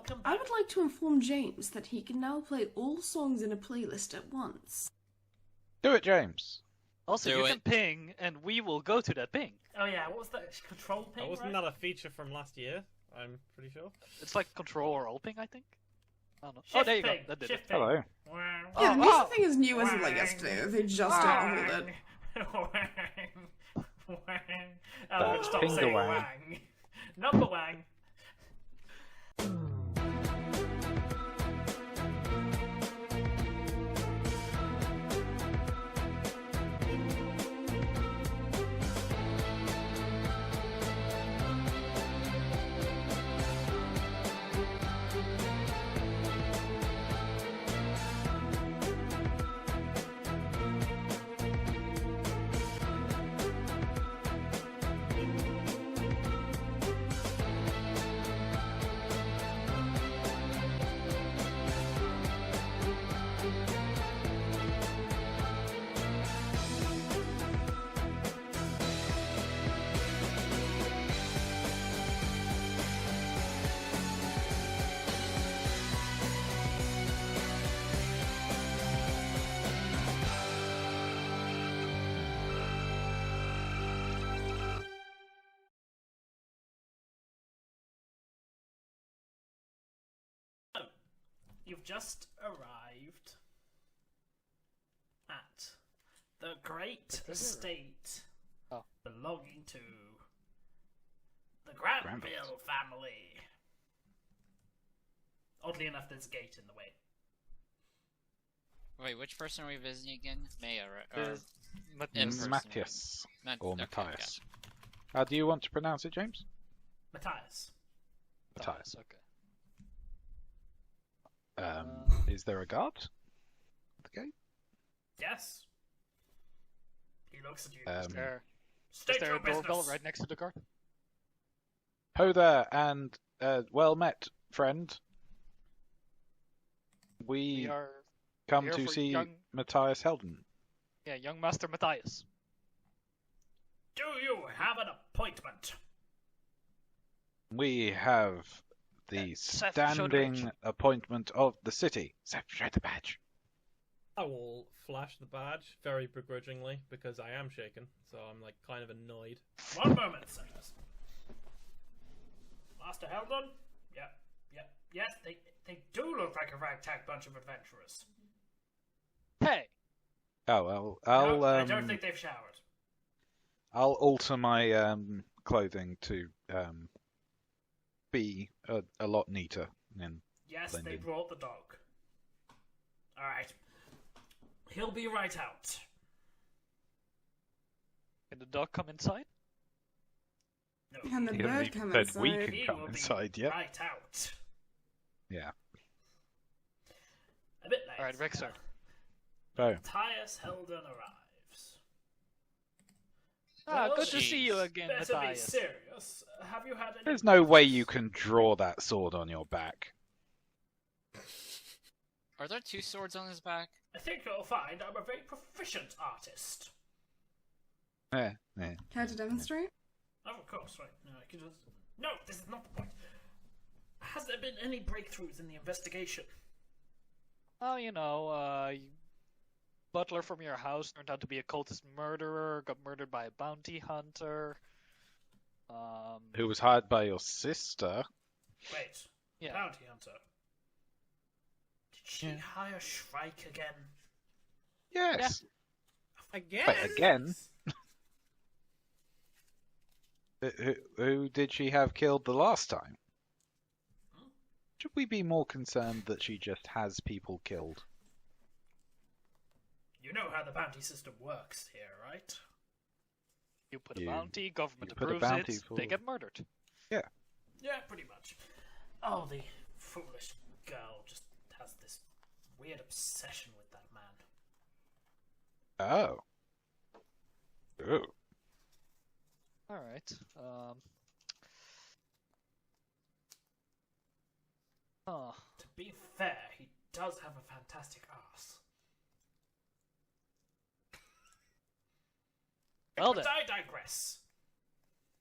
Welcome I back. would like to inform James that he can now play all songs in a playlist at once. Do it, James. Also, you can ping, and we will go to that ping. Oh yeah, what was that? Control ping, Wasn't right? that a feature from last year? I'm pretty sure. It's like control or all ping, I think. I don't know. Shift Oh, there you ping. go. That did Shift it. ping. Hello. Yeah, the music wow. thing is new as of like yesterday. They just uploaded it. Wang. Oh, stop finger saying wang. wang. Number wang. You've just arrived at the great estate belonging to the Granville family. Oddly enough, there's a gate in the way. Wait, which person are we visiting again? Maya, right? Or Matthias. Or okay, Matthias. How do you want to pronounce it, James? Matthias. Matthias. Okay. Is there a guard at the gate? Yes. He looks at you. Is there State a your doorbell business. right next to the guard? Ho there, and well met, friend. We We are come here to for see young- Matthias Helden. young Master Matthias. Do you have an appointment? We have the Seth, show the standing badge. appointment of the city. Seth, show the badge. I will flash the badge very begrudgingly because I am shaken, so I'm like kind of annoyed. One moment, sirs. Master Heldon? Yep. Yes, they do look like a ragtag bunch of adventurers. Hey! Oh well, No, I don't think they've showered. I'll alter my clothing to be a lot neater. And Yes, blend they in. brought the dog. Alright. He'll be right out. Can the dog come inside? No, Can the He hasn't bird even come said we inside? can he come will inside be yet. right out. Yeah. A bit late. Alright, Vexer. Oh, Matthias Heldon arrives. Ah, Well, good to see you again, Better be Matthias. serious. Have you had any... there's no way you can draw that sword on your back. Are there two swords on his back? I think you'll find I'm a very proficient artist. Yeah. Care to demonstrate? Oh, of course, right. No, I can just... No, this is not the point. Has there been any breakthroughs in the investigation? Oh, butler from your house turned out to be a cultist murderer, got murdered by a bounty hunter. Who was hired by your sister? Wait, Yeah. bounty hunter. Did she hire Shrike again? Yes. Again? But again, who did she have killed the last time? Should we be more concerned that she just has people killed? You know how the bounty system works here, right? You put a You- bounty, government you put a approves bounty it, for- they get murdered. Yeah, pretty much. Oh, the foolish girl just has this weird obsession with that man. Oh. Ooh. Alright. To be fair, he does have a fantastic ass. Well But then. I digress.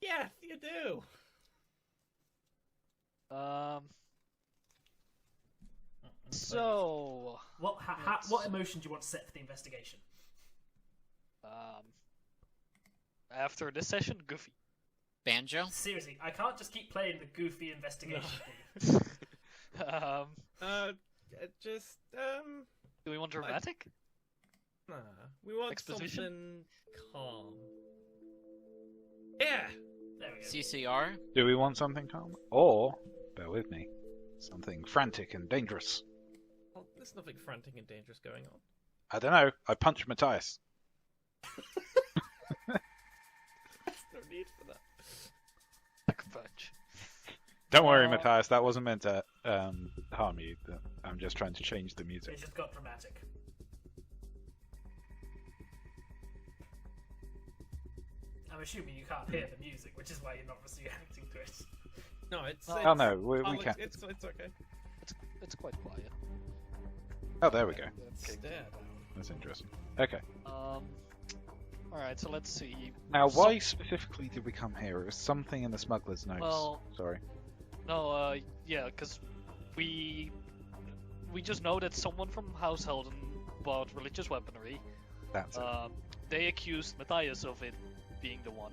Yes, you do. So, What emotion do you want to set for the investigation? after this session, Goofy. Banjo? Seriously, I can't just keep playing the goofy investigation theme. Just Do we want dramatic? nah. We want Exposition? something calm. Yeah. There we go. CCR? Do we want something calm? Or, bear with me, something frantic and dangerous? Well, there's nothing frantic and dangerous going on. I don't know. I punched Matthias. There's no need for that. Like a punch. Don't worry, Oh. Matthias. That wasn't meant to harm you. I'm just trying to change the music. It just got dramatic. I'm assuming you can't hear the music, which is why you're not reacting to it. No, it's. Oh, Oh no, we it's, can't. it's okay. It's quite quiet. Oh, there we go. That's there. That's interesting. Okay. Alright, so let's see. Now, why specifically did we come here? It was something in the smuggler's notes. Well- Sorry. No, yeah, because we just know that someone from House Helden bought religious weaponry. That's it. They accused Matthias of it being the one.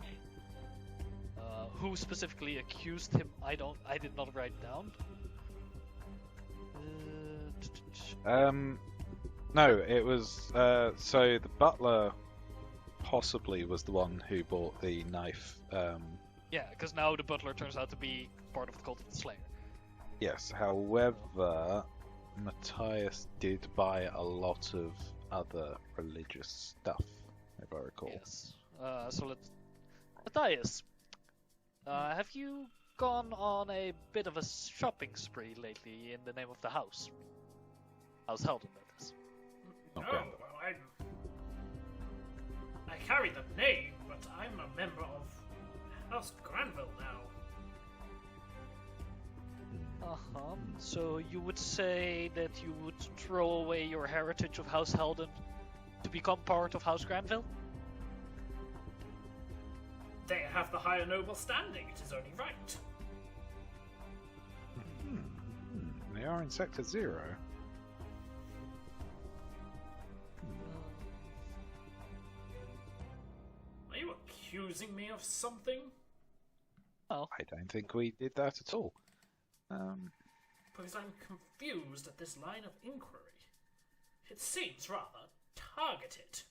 Who specifically accused him? I did not write down. No, it was so the butler possibly was the one who bought the knife. Yeah, because now the butler turns out to be part of the cult of the Slayer. Yes, however, Matthias did buy a lot of other religious stuff, if I recall. Yes. So let's. Matthias, have you gone on a bit of a shopping spree lately in the name of the house? House Helden, that is. No, Okay. well, I carry the name, but I'm a member of House Granville now. Uh-huh. So you would say that you would throw away your heritage of House Helden to become part of House Granville? They have the higher noble standing, it is only right. They are in Sector 0. Are you accusing me of something? Oh. I don't think we did that at all. Because I'm confused at this line of inquiry. It seems rather targeted.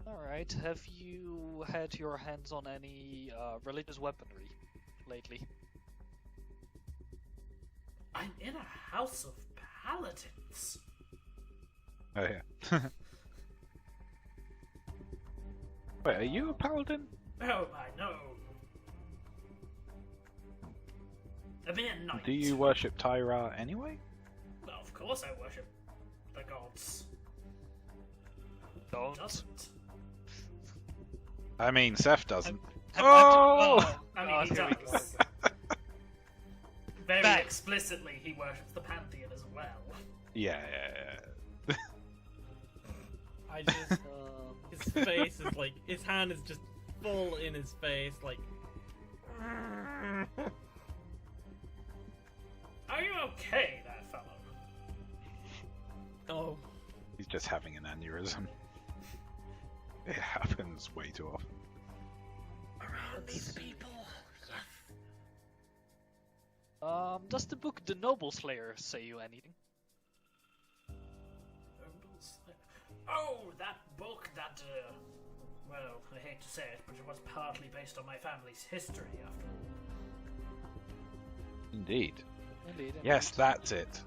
Alright, have you had your hands on any religious weaponry lately? I'm in a house of paladins. Oh yeah. Wait, are you a paladin? Oh, I know. A mere knight. Do you worship Tyra anyway? Well, of course I worship the gods. Don't. Doesn't. I mean, Seth doesn't. Oh! I mean, God, he here we does. Very Back. explicitly, he worships the pantheon as well. Yeah. I just his face is like his hand is just full in his face, like. Are you okay there, fellow? Oh, He's just having an aneurysm. It happens way too often. Around these people. Does the book The Noble Slayer say you anything? Oh, that book that, well, I hate to say it, but it was partly based on my family's history, after all. Indeed. Indeed. Yes, that's it.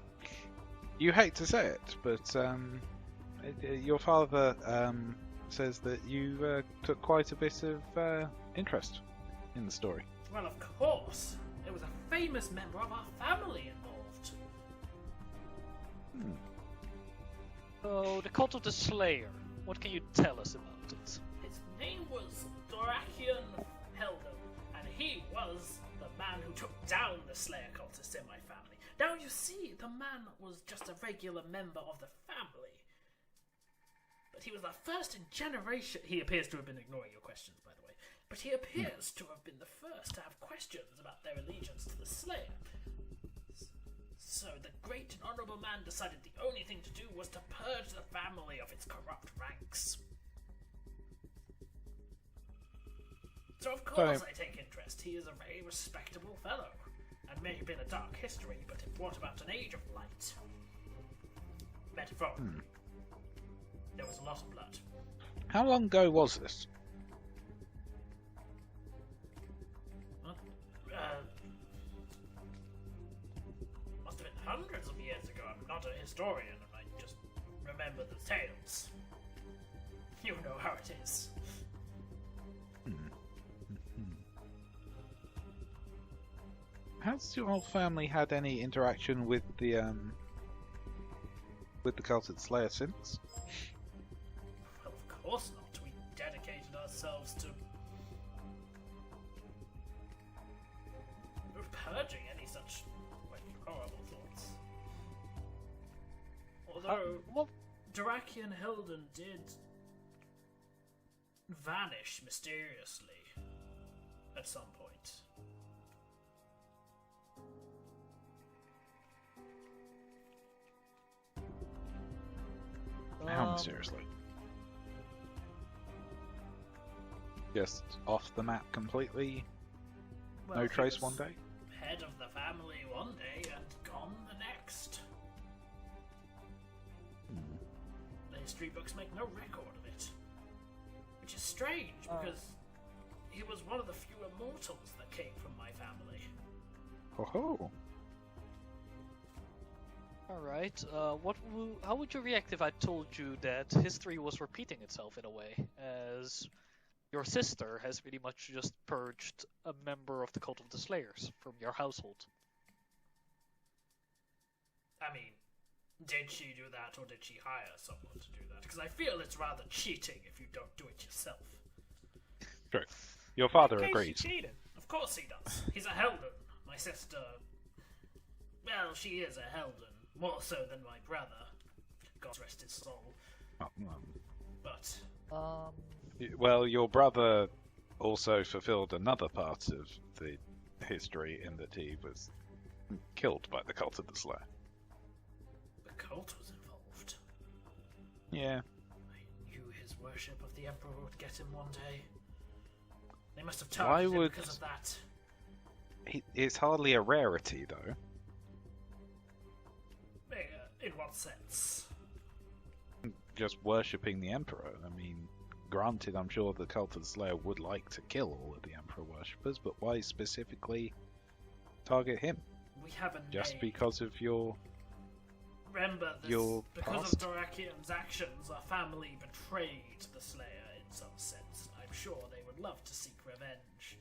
You hate to say it, but your father says that you took quite a bit of interest in the story. Well, of course. There was a famous member of our family involved. So, the cult of the Slayer. What can you tell us about it? His name was Dorakian Helden, and he was the man who took down the Slayer cultists in my family. Now, you see, the man was just a regular member of the family. But he was the first in generation. He appears to have been ignoring your questions, by the way. But he appears to have been the first to have questions about their allegiance to the Slayer. So the honorable man decided the only thing to do was to purge the family of its corrupt ranks. So of course I take interest. He is a very respectable fellow, and may have been a dark history, but it brought about an age of light. Metaphorically. There was a lot of blood. How long ago was this? Must have been hundreds of years ago. I'm not a historian, and I just remember the tales. You know how it is. Has your whole family had any interaction with the culted slayer since? Well, of course not. We dedicated ourselves to purging any such horrible thoughts. Although Durakian Hilden did vanish mysteriously at some point. How mysteriously? Just off the map completely? Well, No he trace was one day? Head of the family one day and gone the next. The history books make no record of it. Which is strange, because he was one of the few immortals that came from my family. Oh. Alright, how would you react if I told you that history was repeating itself in a way, as your sister has pretty much just purged a member of the Cult of the Slayers from your household? I mean, did she do that, or did she hire someone to do that? Because I feel it's rather cheating if you don't do it yourself. True. Your father In case agreed. she cheated. Of course he does. He's a Helden. My sister... Well, she is a Helden. More so than my brother. God rest his soul. But... Well, your brother also fulfilled another part of the history in that he was killed by the Cult of the Slayer. the cult was involved. Yeah. I knew his worship of the Emperor would get him one day. They must have Why targeted him would- because of that. It's hardly a rarity, though. In what sense? Just worshipping the Emperor. I mean, granted, I'm sure the Cult of the Slayer would like to kill all of the Emperor worshippers, but why specifically target him? We have a Just name. because of your... Remember, this, your because past? of Dorakian's actions, our family betrayed the Slayer in some sense. I'm sure they would love to seek revenge.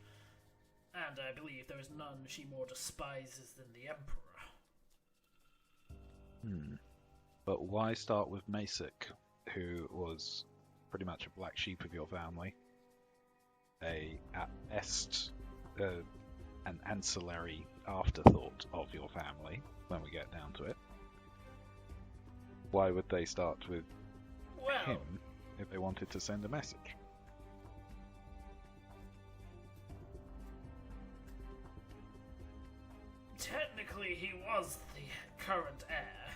And I believe there is none she more despises than the Emperor. But why start with Masic, who was pretty much a black sheep of your family? At best, an ancillary afterthought of your family, when we get down to it. Why would they start with Well, him if they wanted to send a message? technically he was the current heir.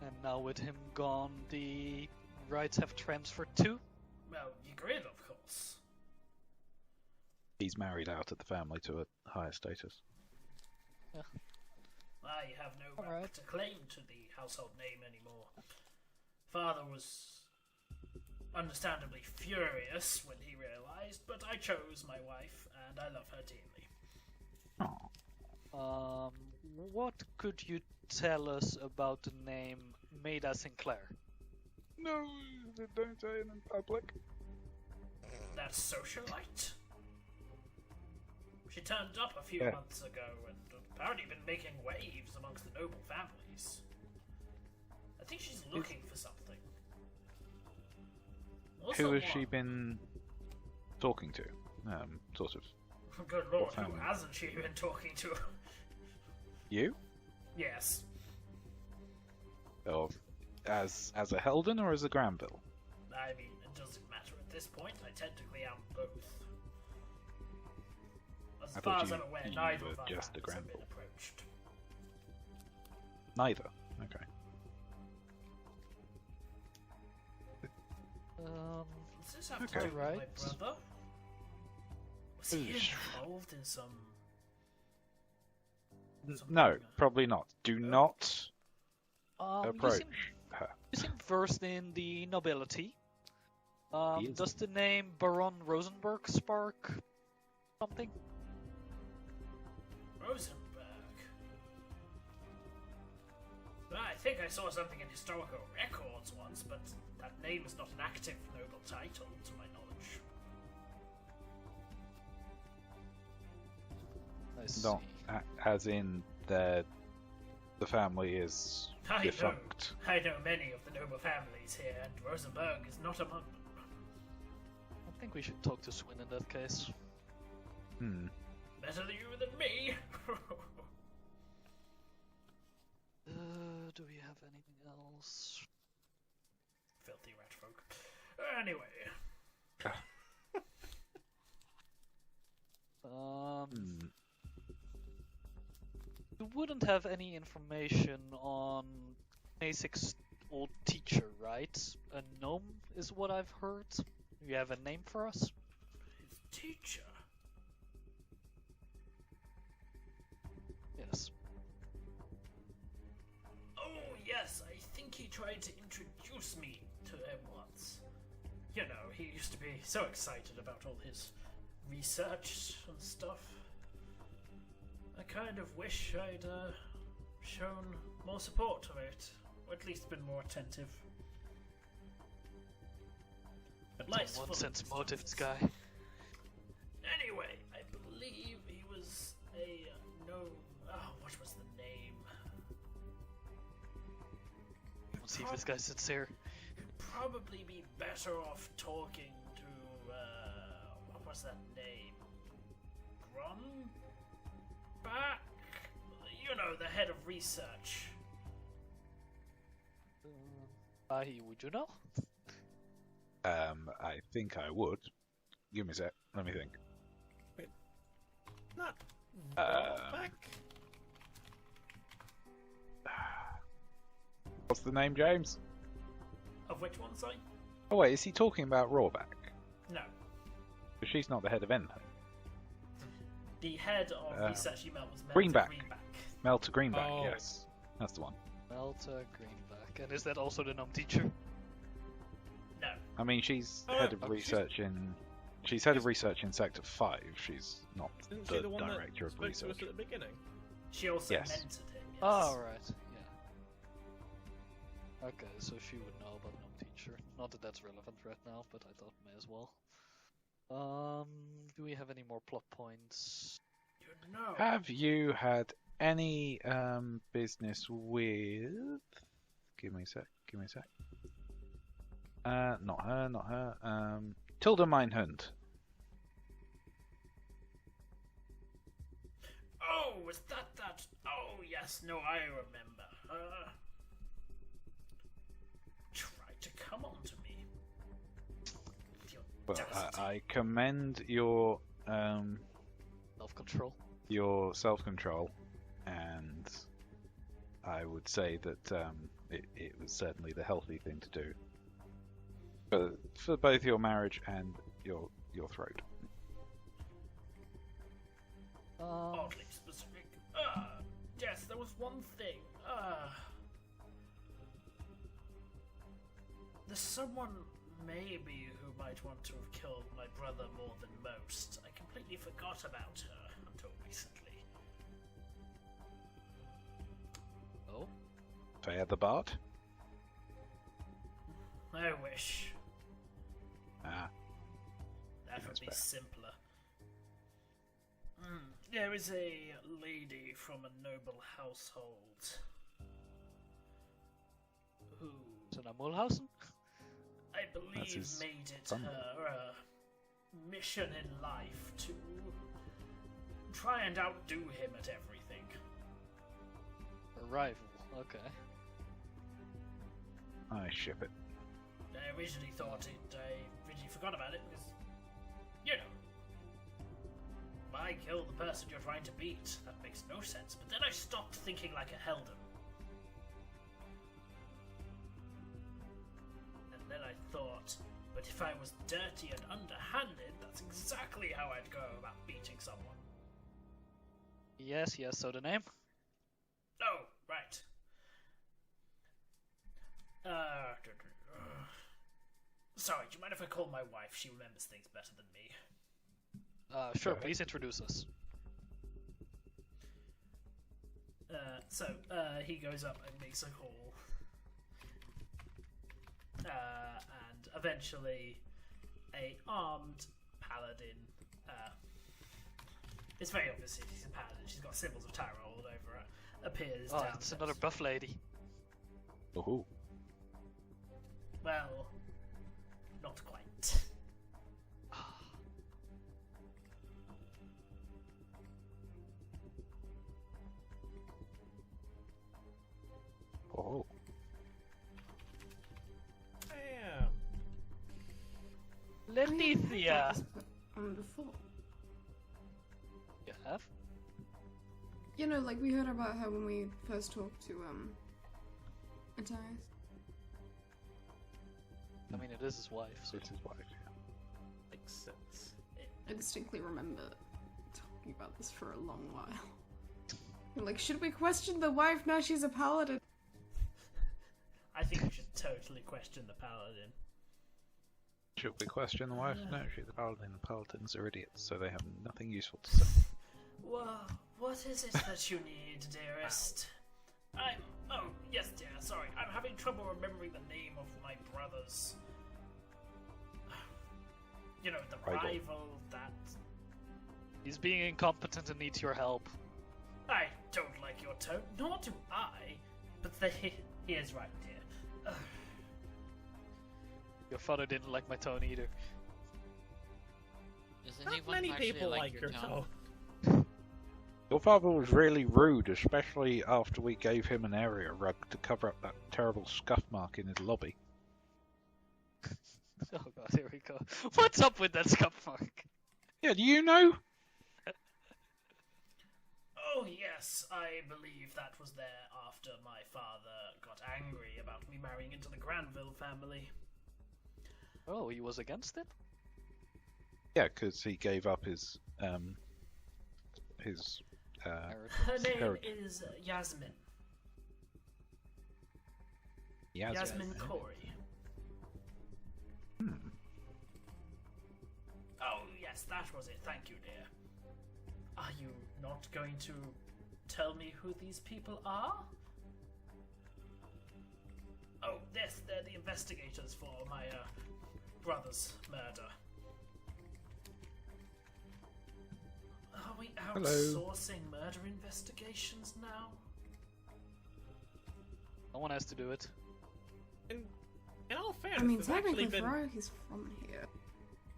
And now with him gone, the rights have transferred too? Well, Ygritte, of course. He's married out of the family to a higher status. I have no right Alright. to claim to the household name anymore. Father was understandably furious when he realized, but I chose my wife, and I love her dearly. What could you tell us about the name Maida Sinclair? No, don't say it in public. That socialite? She turned up a few Yeah. months ago and apparently been making waves amongst the noble families. I think she's looking for something. Also Who has she what? been talking to? Sort of. Good lord, who family? hasn't she been talking to? You? Yes. Of as a Helden or as a Granville? I mean, it doesn't matter at this point. I technically am both. As I far as you- I'm aware, you neither were of our just a families have been Granville. approached. Neither. Okay. Um, Does this have Okay. to do with my Right. brother? Was he Oosh. involved in some... No, something, probably not. Do not you approach seem, her. you seem versed in the nobility. He is. Does the name Baron Rosenberg spark something? Rosenberg. Well, I think I saw something in historical records once, but that name is not an active noble title, to my knowledge. I see. Not as in the family is defunct. I know many of the noble families here, and Rosenberg is not among them. I think we should talk to Swin in that case. Hmm. Better you than me. Do we have anything else? Filthy rat folk. Anyway, Hmm. You wouldn't have any information on Masik's old teacher, right? A gnome is what I've heard. You have a name for us? his teacher. Yes. Oh, yes, I think he tried to introduce me to him once. You know, he used to be so excited about all his research and stuff. I kind of wish I'd shown more support to it, or at least been more attentive. But life's full One of sense these motives things. guy. Anyway, I believe he was a what was the name? Let's see if this guy's sincere. You'd probably be better off talking to what was that name? Back? You know, the head of research. Aahi, would you know? I think I would. Give me a sec. Let me think. Not Um, back. What's the name, James? Of which one, sorry? Oh wait, is he talking about Rawback? No. But she's not the head of anything. The head of Uh, research email was Melta Greenback. Greenback. Melta Greenback, Oh. yes. That's the one. Melta Greenback. And is that also the gnome teacher? No. I mean, she's Oh, head of she's- research in... She's head of research in Sector 5. She's not Isn't the she the one that director of spoke to us research. at the beginning? She also Yes. mentored him. Yes. Oh, right. Yeah. Okay, so she would know about gnome teacher. Not that that's relevant right now, but I thought may as well. Do we have any more plot points? You know. Have you had any business with... Give me a sec. Not her. Tilda Minehund. Oh, was that? Oh, yes. No, I remember. Tried to come on to me. The But audacity. I commend your Self-control. self-control, and I would say that it was certainly the healthy thing to do for both your marriage and your throat. Oddly specific. Yes, there was one thing. There's someone maybe who might want to have killed my brother more than most. I completely forgot about her until recently. Oh? Fair the Bard? I wish. Ah, That would That's be fair. simpler. There is a lady from a noble household who Is it Mulhausen? I believe his made it son. her mission in life to try and outdo him at everything. A rival. Okay. I ship it. I originally thought it, I originally forgot about it because, you know, I kill the person you're trying to beat. That makes no sense. But then I stopped thinking like a Helden. And then I thought, but if I was dirty and underhanded, that's exactly how I'd go about beating someone. Yes, so the name? Oh, right. Sorry, do you mind if I call my wife? She remembers things better than me. Sure, Okay. please introduce us. He goes up and makes a call. And eventually, a armed paladin, it's very obvious he's a paladin, she's got symbols of Tyra all over her, appears Oh, down. it's another buff lady. Oh. Well, not quite. Oh. Damn. Leticia! Before. You have? You know, like we heard about her when we first talked to Matthias. I mean, it is his wife, so... It's his wife. Makes sense. I distinctly remember talking about this for a long while. You're like, should we question the wife now she's a paladin? I think we should totally question the paladin. Should we question the wife? No, she's a paladin. The paladins are idiots, so they have nothing useful to say. Well, what is it that you need, dearest? Oh, yes, dear, sorry. I'm having trouble remembering the name of my brothers. You know, the Rival. rival that... He's being incompetent and needs your help. I don't like your tone, nor do I. But he is right, dear. Your father didn't like my tone either. Does Not anyone many actually people like like your tone. Your father was really rude, especially after we gave him an area rug to cover up that terrible scuff mark in his lobby. Oh god, here we go. What's up with that scuff mark? Yeah, do you know? Oh, yes, I believe that was there after my father got angry about me marrying into the Granville family. Oh, he was against it? Yeah, because he gave up his Her name Heritage. is Yasmin. Yasmin. Yasmin Corey. Oh, yes, that was it. Thank you, dear. Are you not going to tell me who these people are? Oh, yes, they're the investigators for my brother's murder. Are we outsourcing murder investigations now? No one has to do it. In all fairness, I mean, we've actually technically, been... Farouk is from here.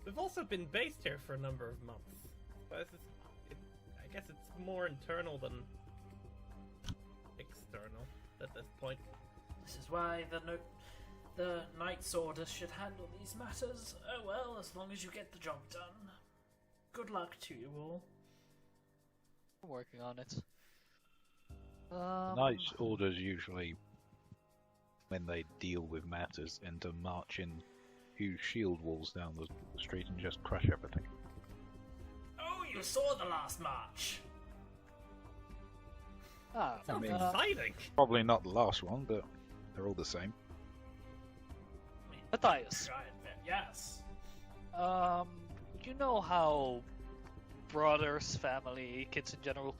We've also been based here for a number of months. But I guess it's more internal than external at this point. This is why the Knight's Orders should handle these matters. Oh well, as long as you get the job done. Good luck to you all. I'm working on it. Knight's orders usually, when they deal with matters, and to march in huge shield walls down the street and just crush everything. Oh, you saw the last march. Sounds mean- exciting! Probably not the last one, but they're all the same. I mean, Matthias, try and bet, yes. you know how brothers, family, kids in general,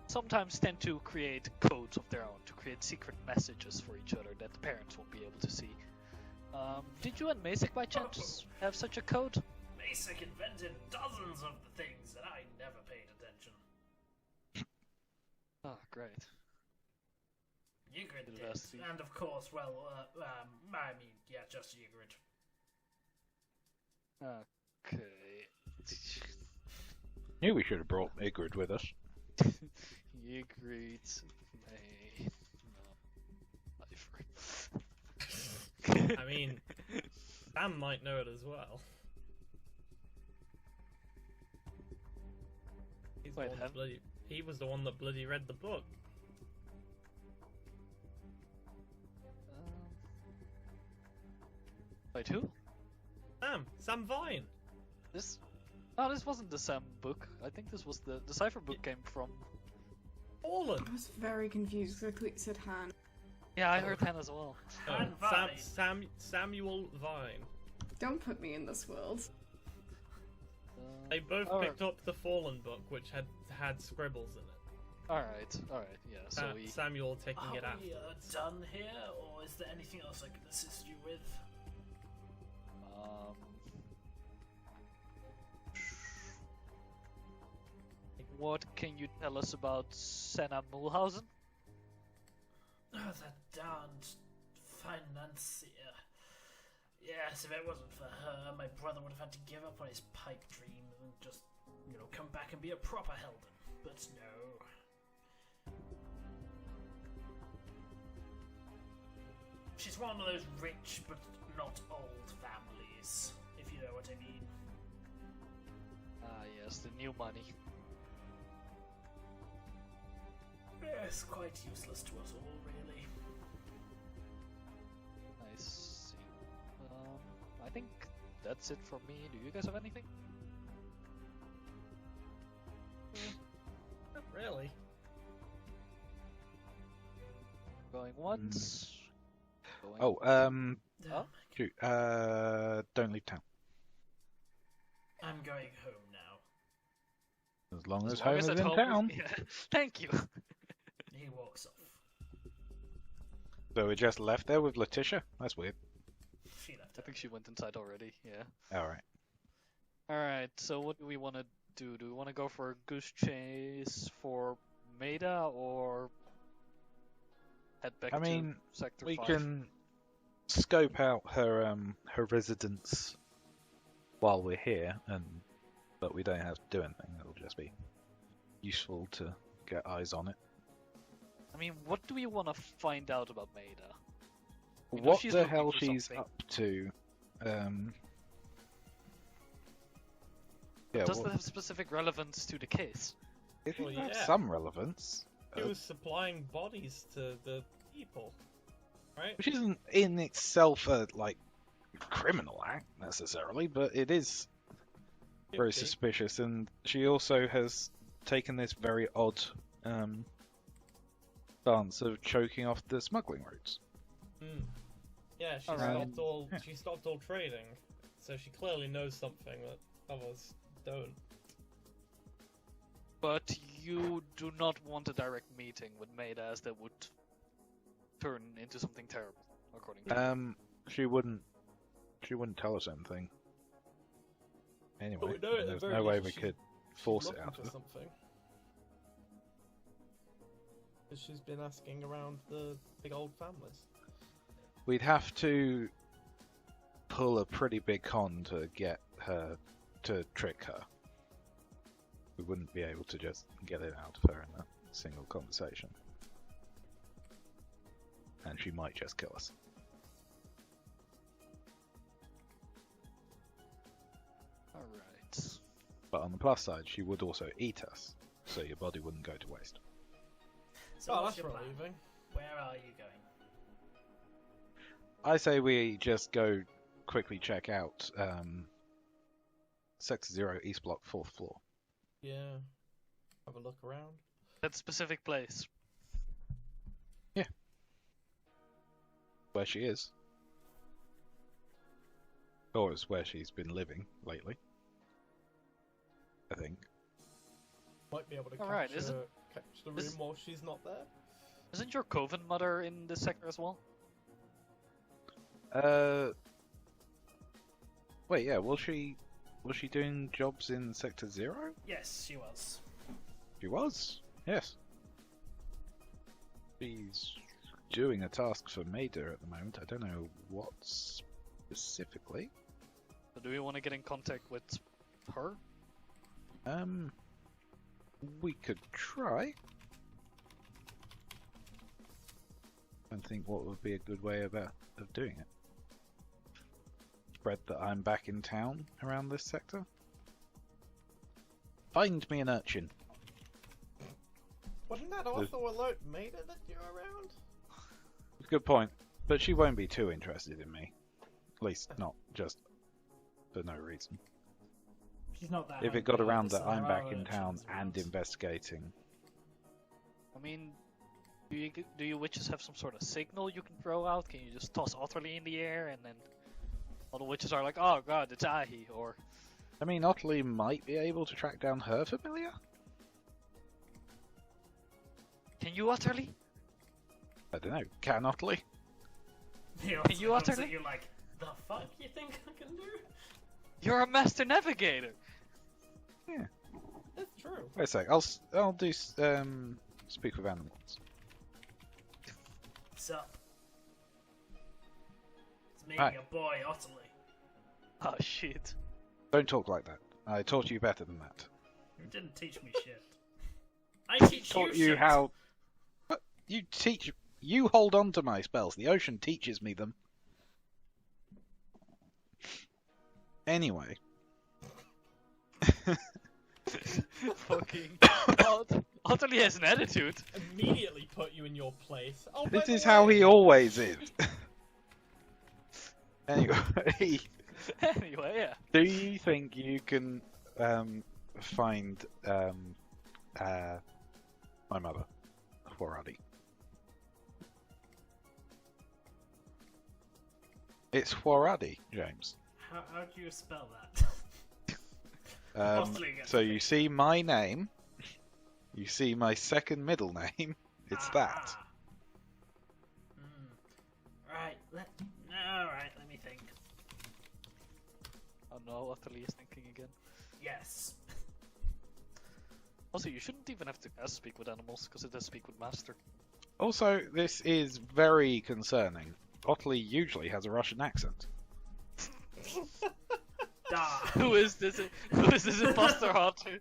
sometimes tend to create codes of their own, to create secret messages for each other that the parents won't be able to see. Did you and Masik by chance have such a code? Basic invented dozens of the things that I never paid attention. Oh, great. Ygritte did. University. And of course, well, I mean, yeah, just Ygritte. Okay. Knew we should have brought Ygritte with us. Ygritte may not. I mean, Sam might know it as well. He's the Wait, one that he was the one that bloody read the book. Wait, who? Sam Vine. This? No, this wasn't the Sam book. I think this was the cipher book came from. Fallen. I was very confused because I thought you said Han. Yeah, I heard Han as well. Han Vine. Samuel Vine. Don't put me in this world. They both Alright. picked up the Fallen book, which had scribbles in it. Alright, yeah. So we. Samuel taking Are it we after. done here, or is there anything else I can assist you with? What can you tell us about Senna Mulhausen? Oh, that darned financier. Yes, if it wasn't for her, my brother would have had to give up on his pipe dream and just, come back and be a proper Helden. But no. She's one of those rich but not old families, if you know what I mean. Ah, yes, the new money. Yes, quite useless to us all, really. I see. I think that's it for me. Do you guys have anything? Not really. Going once. Going Oh, Huh? shoot, don't leave town. I'm going home now. As long as long home as is at in home- town. Yeah. Thank you. He walks off. So we just left there with Letitia? That's weird. She left I her. think she went inside already. Yeah. Alright. Alright, so what do we want to do? Do we want to go for a goose chase for Maida or head back I to mean, Sector we 5? can scope out her her residence while we're here, but we don't have to do anything. It'll just be useful to get eyes on it. I mean, what do we want to find out about Maida? We know What she's the looking hell for she's something. up to? Yeah, Does what, that have specific relevance to the case? it Well, has yeah. some relevance, He was supplying bodies to the people, right? which isn't in itself a criminal act necessarily, but it is very Okay. suspicious. And she also has taken this very odd stance of choking off the smuggling routes. Hmm. Yeah, she Alright. stopped all. Yeah. She stopped all trading, so she clearly knows something that others don't. But you do not want a direct meeting with Maida, as that would turn into something terrible, according to you. She wouldn't tell us anything. Anyway, we know at the there's very no way least we she's- could force it Looking out for of her. something. 'Cause she's been asking around the big old families. We'd have to pull a pretty big con to get her to trick her. We wouldn't be able to just get it out of her in a single conversation. And she might just kill us. Alright. But on the plus side, she would also eat us, so your body wouldn't go to waste. So Oh, what's that's your plan? relieving. Where are you going? I say we just go quickly check out Sector 0 East Block 4th floor. Yeah. Have a look around. That specific place. Where she is. Or it's where she's been living lately. I think. Might be able to catch, Alright, isn't- catch the room is- while she's not there. Isn't your Coven mother in this sector as well? Wait, yeah, was she doing jobs in Sector 0? Yes, she was. She was, yes. She's doing a task for Maida at the moment. I don't know what specifically. So do we want to get in contact with her? We could try. I think what would be a good way of doing it. Spread that I'm back in town around this sector. Find me an urchin. Wouldn't that also alert Maida that you're around? Good point. But she won't be too interested in me. At least not just for no reason. She's not that. If it got hungry, around so that I'm there back are in town urchins and around. investigating. I mean, do you witches have some sort of signal you can throw out? Can you just toss Otterly in the air and then all the witches are like, oh god, it's Aahi, or... I mean, Otterly might be able to track down her familiar? Can you, Otterly? I don't know. Can Otterly? The Can you looks utter at it? you like, the fuck you think I can do? You're a master navigator! Yeah. That's true. Wait a sec. I'll do speak with animals. What's up? It's me, Hi. your boy, Otterly. Oh shit. Don't talk like that. I taught you better than that. You didn't teach me shit. I teach Taught you you shit. how. But you teach. You hold on to my spells. The ocean teaches me them. Anyway. Fucking... Otterly has an attitude. Immediately put you in your place. Oh, by This the is how way, he always is. Anyway, Anyway, yeah. do you think you can find my mother, Waradi? It's Waradi, James. How do you spell that? Otterly gets So it. you see my name, you see my second middle name. It's that. Ah. Right, alright, let me think. Oh no, Otterly is thinking again. Yes. Also, you shouldn't even have to speak with animals, because it does speak with master. Also, this is very concerning. Otterly usually has a Russian accent. Da. Who is this imposter hunter?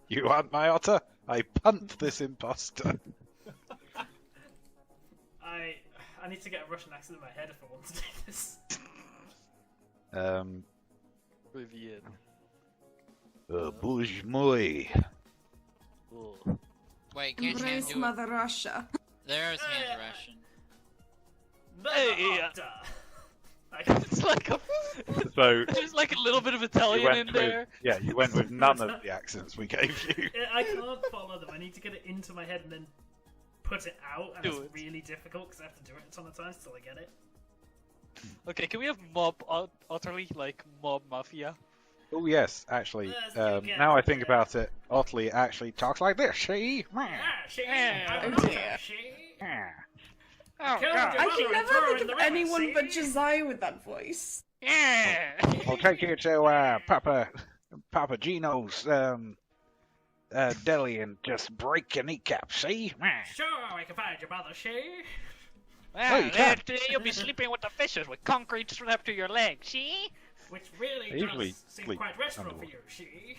You want my otter? I punt this imposter. I need to get a Russian accent in my head if I want to do this. Rivian. Bouge moi. Oh. Wait, can't you Embrace do it? Mother Russia. There's hand Russian. Hey, Da. It's like a... So There's like a little bit of you Italian went in with, there. yeah, you went with none of the accents we gave you. I can't follow them. I need to get it into my head and then put it out, and Do it's it. really difficult because I have to do it a ton of times till I get it. Okay, can we have mob Otterly, like mob mafia? Oh yes, actually. Let's go get Now I it. think about it, Otterly actually talks like this. She. Ah, she. Yeah. I'm Oh, not dear. she. Oh Killed god. your I mother can and never throw her in think the of river, anyone see? but Josiah with that voice. Yeah. I'll take you to Papa Gino's deli and just break your kneecap. See? Sure, I can find your mother, she. Well, you can. today you'll be sleeping with the fishes with concrete strapped to your leg, see? Which really I usually does seem sleep quite restful for underwater. you, she.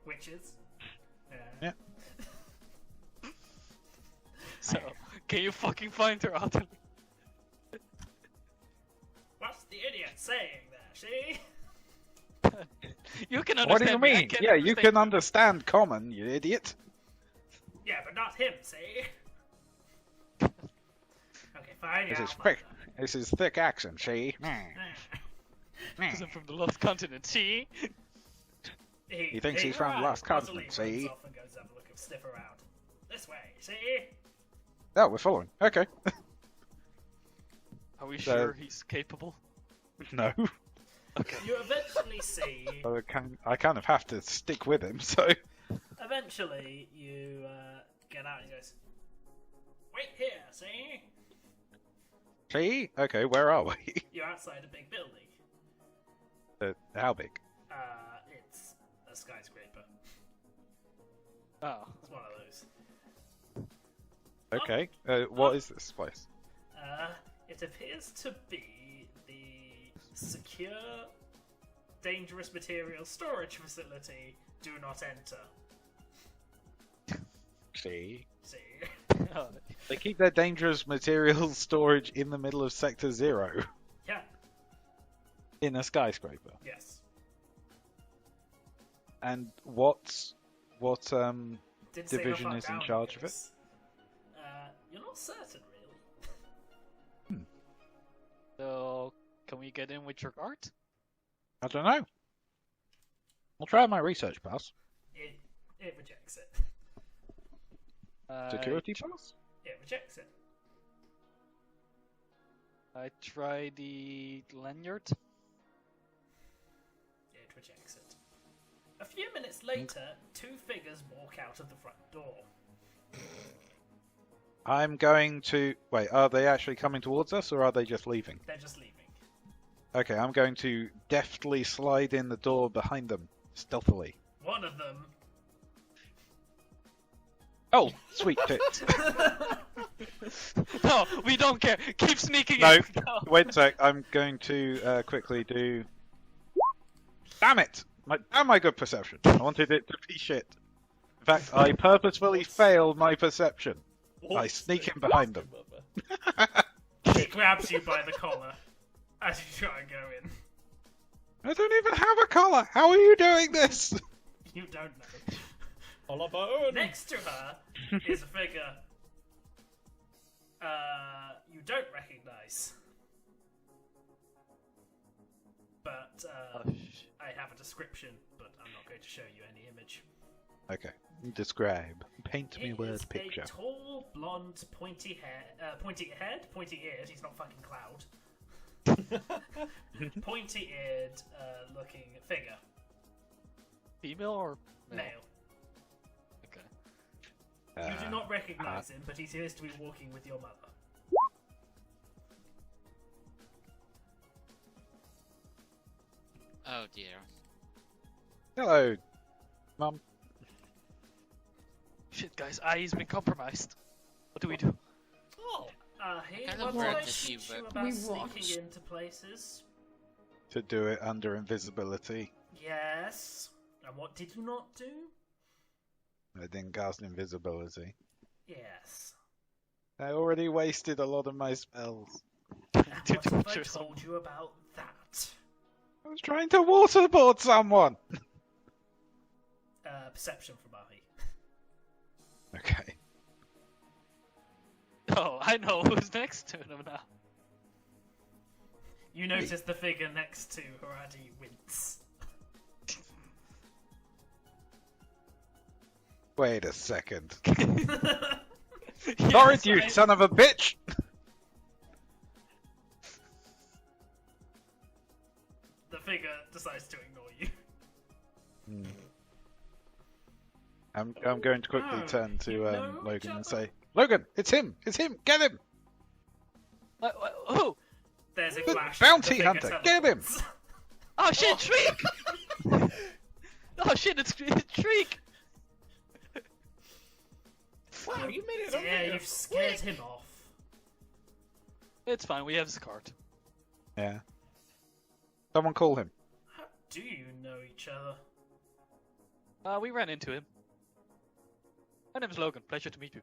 Witches. Yeah. So, can you fucking find her, Otterly? What's the idiot saying there, she? You can understand What do you me, I mean? can't Yeah, you understand can understand common, you idiot. Yeah, but not him, see? Okay, fine, This yeah. is I'll thick. mind This is thick accent. See? that. Because I'm from the lost continent, see? He thinks he's from the lost continent, see? Off and goes to have a look and sniff around. This way, see? Oh, we're following. Okay. Are we So- sure he's capable? No. Okay. You eventually see. I kind of have to stick with him. So. Eventually, you get out and he goes, "Wait here, see? See? Okay, where are we? You're outside a big building. How big? It's a skyscraper. Oh. It's one of those. Okay. What is this place? It appears to be the secure, dangerous material storage facility. Do not enter. See? See? Oh. They keep their dangerous materials storage in the middle of Sector 0. Yeah. In a skyscraper. Yes. And what Didn't say how division far is in down charge of it? is. You're not certain, really. So, can we get in with your guard? I don't know. I'll try my research pass. It rejects it. Security pass? It rejects it. I try the lanyard. It rejects it. A few minutes later, two figures walk out of the front door. I'm going to... Wait, are they actually coming towards us, or are they just leaving? They're just leaving. Okay, I'm going to deftly slide in the door behind them, stealthily. One of them. Oh, sweet tit. No, we don't care. Keep sneaking No, in. No. wait a sec. I'm going to quickly do... Damn it! Damn my good perception. I wanted it to be shit. In fact, I purposefully failed my perception. I sneak in behind them. He grabs you by the collar as you try and go in. I don't even have a collar. How are you doing this? You don't know. Collarbone! Next to her is a figure you don't recognize. But I have a description, but I'm not going to show you any image. Okay, describe. Paint me It word is picture. a tall, blonde, pointy-eared, he's not fucking Cloud. Pointy-eared looking figure. Female or male? Male. Okay. You do not recognize him, but he appears to be walking with your mother. Oh dear. Hello, Mum. Shit, guys, Aahi's been compromised. What do we do? Oh, hey, Kind what of did I worked if teach you you were- about We sneaking watched. into places? To do it under invisibility. Yes. And what did you not do? I didn't cast invisibility. Yes. I already wasted a lot of my spells. And Did what you have I show told you about that? I was trying to waterboard someone! Perception from Aahi. Okay. Oh, I know who's next to him now. You notice the figure next to Haradi wince. Wait a second. Yes, Torrid, you I- son of a bitch! The figure decides to ignore you. I'm going to quickly Oh, turn to you know each Logan and other? say, Logan, it's him! It's him! Get him! Who? There's a The flash. bounty the figure hunter, get him! teleports. Oh shit, Shriek! Oh shit, it's Shriek! Wow, you made it over Yeah, here you've scared quick. him off. It's fine, we have his card. Yeah. Someone call him. How do you know each other? We ran into him. My name is Logan, pleasure to meet you.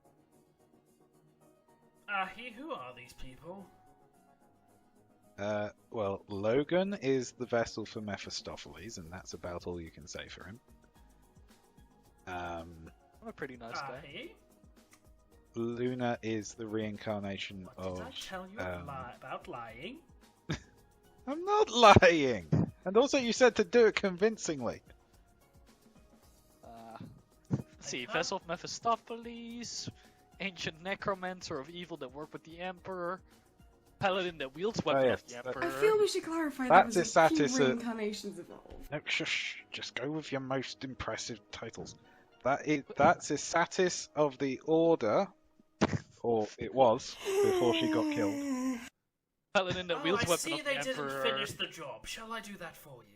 Aahi, who are these people? Well, Logan is the vessel for Mephistopheles, and that's about all you can say for him. I'm a pretty nice guy. Aahi? Luna is the reincarnation What of... did I tell you about lying? I'm not lying! And also you said to do it convincingly. Let's see, vessel of Mephistopheles, ancient necromancer of evil that worked with the Emperor, paladin that wields weapon yes, of the that- Emperor. I feel we should clarify That's that his was a few status, reincarnations involved. No, shush. Just go with your most impressive titles. That's Isatis of the Order, or it was, before she got killed. Paladin that Oh, wields I weapon see of the they didn't Emperor. finish the job. Shall I do that for you?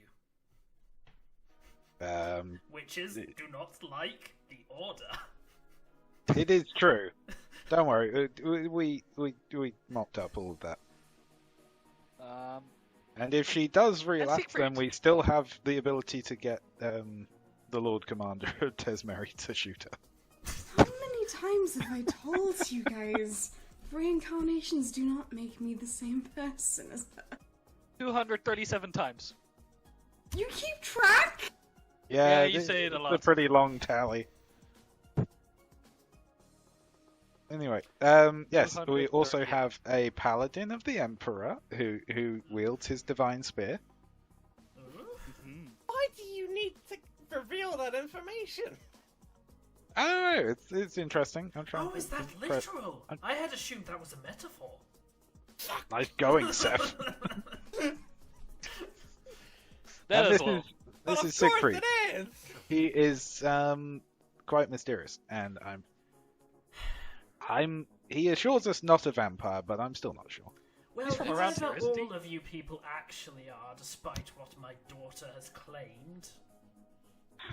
Witches do not like the order. It is true. Don't worry, we mopped up all of that. And if she does relapse, Siegfried. then we still have the ability to get the Lord Commander of Tesmeri to shoot her. How many times have I told you guys? Reincarnations do not make me the same person as her. 237 times. You keep track? Yeah, you say it a It's lot. a pretty long tally. Anyway, yes, we also 238. have a paladin of the Emperor who wields his divine spear. Mhm. Why do you need to reveal that information? I don't know, it's interesting. I'm trying Oh, to is that pre- literal? I had assumed that was a metaphor. Nice going, Seth. That And as well. this Of is course Siegfried. it is. He is quite mysterious, and he assures us not a vampire, but I'm still not sure. Well, He's from whoever around here, isn't he? all of you people actually are, despite what my daughter has claimed.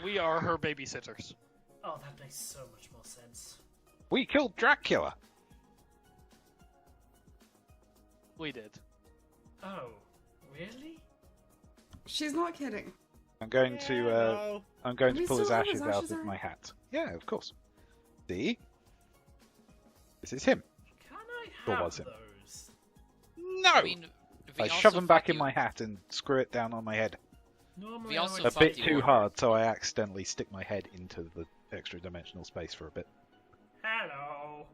We are her babysitters. Oh, that makes so much more sense. We killed Dracula. We did. Oh, really? She's not kidding. I'm going to Do we pull his still have ashes his out ashes of around? my hat. Yeah, of course. See, this is him. Can I Or have was it? those? No, I mean, we I also shove him back fuck in you. my hat and screw it down on my head. Normally We I also would A fuck bit you. too hard, so I accidentally stick my head into the extra dimensional space for a bit. Hello.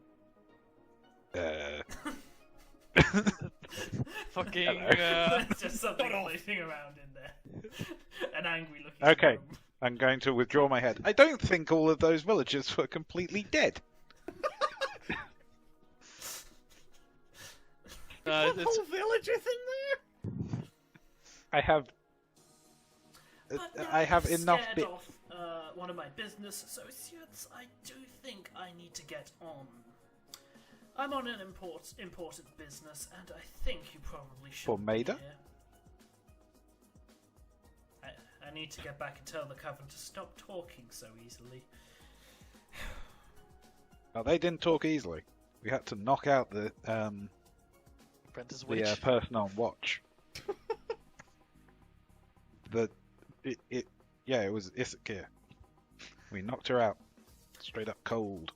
Fucking. Hello. There's just something floating around in there. An angry looking Okay. gnome. I'm going to withdraw my head. I don't think all of those villagers were completely dead. The it's, whole village is in there. I have But now I have you've enough scared bit. off one of my business associates. I do think I need to get on. I'm on an important business, and I think you probably should. For Maida? I need to get back and tell the coven to stop talking so easily. Well, they didn't talk easily. We had to knock out the Apprentice Witch. person on watch. It was Issachar. We knocked her out. Straight up cold.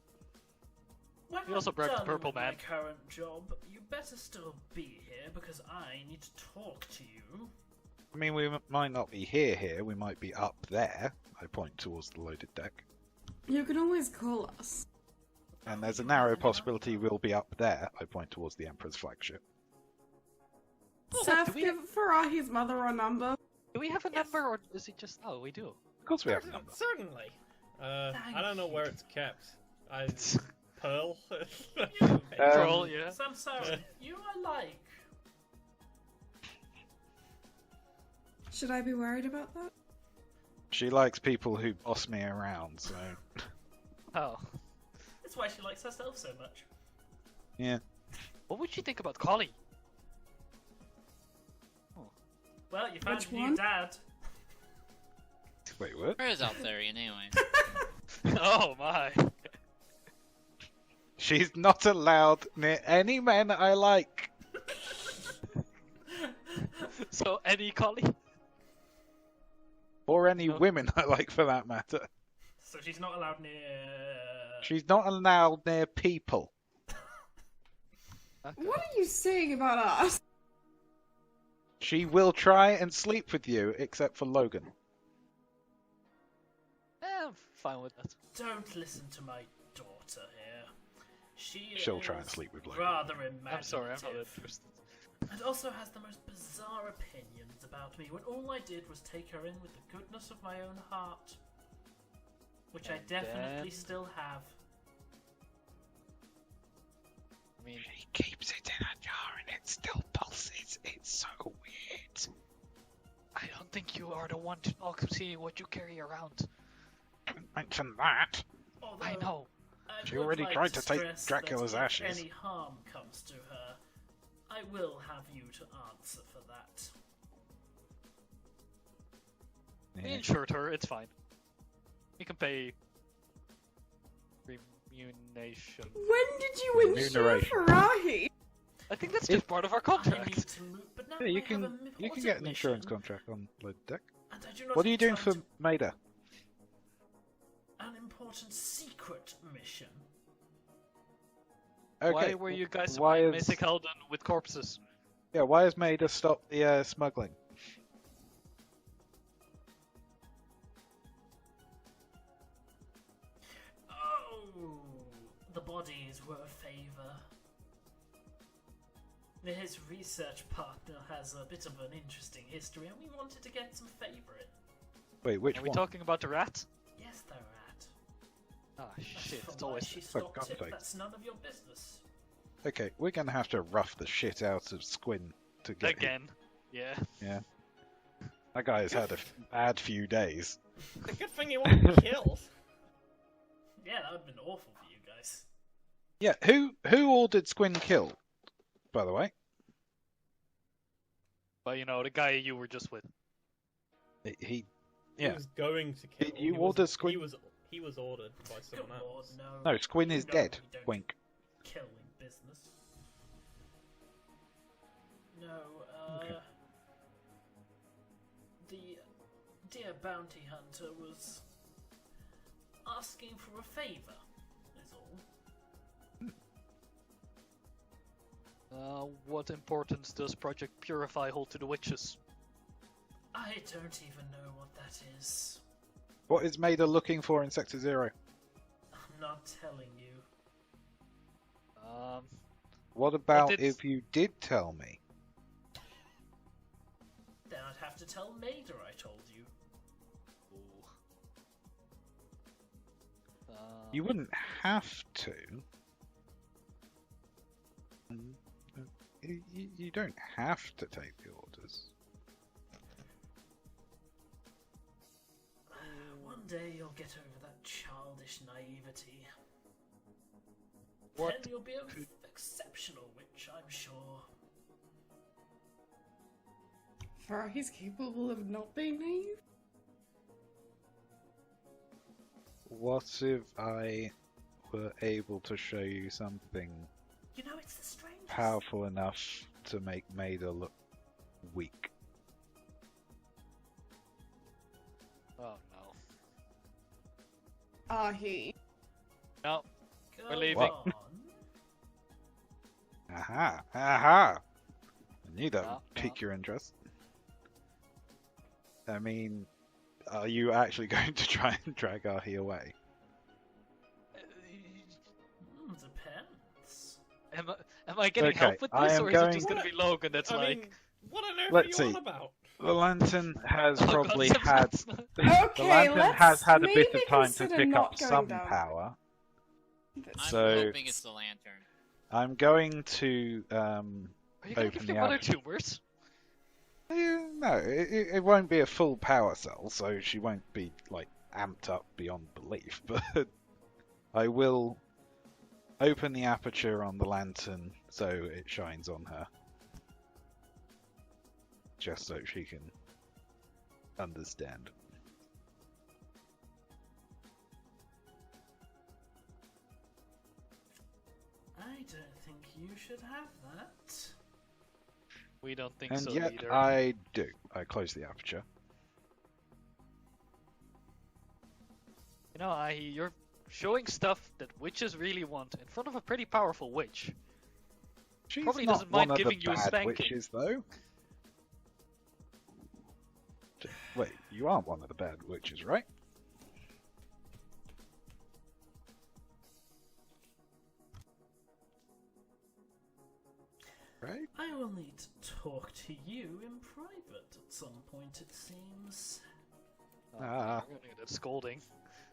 When You also I'm broke the done purple with my man. current job, you better still be here because I need to talk to you. I mean, we might not be here. We might be up there. I point towards the loaded deck. You can always call us. And there's a narrow possibility we'll be up there. I point towards the Emperor's flagship. Seth, do we- give Farahi's mother a number. Do we have a number, or is it just? Oh, we do. Of course we have a number. Certainly. I don't know you. where it's kept. Pearl. Troll, yeah. Samsara, you are like. Should I be worried about that? She likes people who boss me around, so Oh, That's why she likes herself so much. yeah. what would you think about Collie? Well, you found Which a new one? dad. Wait, what? Where is out there anyway? Oh my! She's not allowed near any men I like. So any Collie? Or any Oh. women I like for that matter. So she's not allowed near. She's not allowed near people. Okay. What are you saying about us? She will try and sleep with you, except for Logan. I'm fine with that. Don't listen to my daughter here. She'll try and is sleep with Logan. rather imaginative. I'm sorry, I'm not interested. And also has the most bizarre opinions about me when all I did was take her in with the goodness of my own heart. Which I And definitely then- still have. I mean, She keeps it in a jar and it still pulses. It's so weird. I don't think you are the one to talk seeing what you carry around. Don't mention that. Although, I know. I She would already like tried to take stress Dracula's that if ashes. any harm comes to her, I will have you to answer for that. We Yeah. insured her, it's fine. We can pay remuneration. When did you insure Remuneration. Farahi? I think that's just part of our I need contract. to move, but now Yeah, I you have can an you can important get an insurance mission, contract on loaded deck. and I do not What are you have doing time for to- Maida? an important secret mission? Okay. Why were you guys why supplying is- Mystic Helden with corpses? Yeah, why has Maida stopped the smuggling? Oh, the bodies were a favor. His research partner has a bit of an interesting history, and we wanted to get some favor in. Wait, which Are we one? talking about the rat? Yes, the rat. Ah, shit, For it's why always... she stopped God's it, sake. that's none of your business. Okay, we're gonna have to rough the shit out of Squin to get him. Again. Yeah. Yeah. That guy has had a bad few days. It's a good thing you weren't killed. Yeah, that would have been awful for you guys. Yeah, who ordered Squin killed, by the way? But you know, the guy you were just with. He He yeah. was going to kill. You He ordered wasn't- Squin? He was ordered by Good someone lord, else. no. No, Squin is No, dead. we don't Wink. Killing business. No, Okay. The dear bounty hunter was asking for a favor, is all. What importance does Project Purify hold to the witches? I don't even know what that is. What is Maida looking for in Sector Zero? I'm not telling you. What about did- if you did tell me? Then I'd have to tell Maida I told you. You wouldn't have to. You don't have to take the orders. One day you'll get over that childish naivety. What Then you'll be an exceptional witch, I'm sure. He's capable of not being naive? What if I were able to show you something You know, it's the strangest. powerful enough to make Maida look weak? Oh no. Aahi. No. Go We're leaving. on. Aha! Aha! I knew that No, would pique no. your interest. I mean, are you actually going to try and drag Aahi away? Depends. Am I getting Okay, help with I this, am or is it going- just gonna be Logan that's I like... mean, what on earth Let's are you see. on about? The lantern has "Oh God, probably Seb's had. not- The Okay, lantern let's has had a bit maybe of time to consider pick not up going some down. power. I'm So- hoping it's the lantern. I'm going to Are you gonna open give the your mother app. tumors? No, it won't be a full power cell, so she won't be like amped up beyond belief. But I will open the aperture on the lantern so it shines on her, just so she can understand. I don't think you should have that. We don't think And so yet either. I do. I close the aperture. You know, you're showing stuff that witches really want in front of a pretty powerful witch. She's Probably not doesn't mind one of giving the you a bad spanking. witches, though. Wait, you aren't one of the bad witches, right? Right? I will need to talk to you in private at some point, it seems. Oh, Ah. you're gonna get a scolding.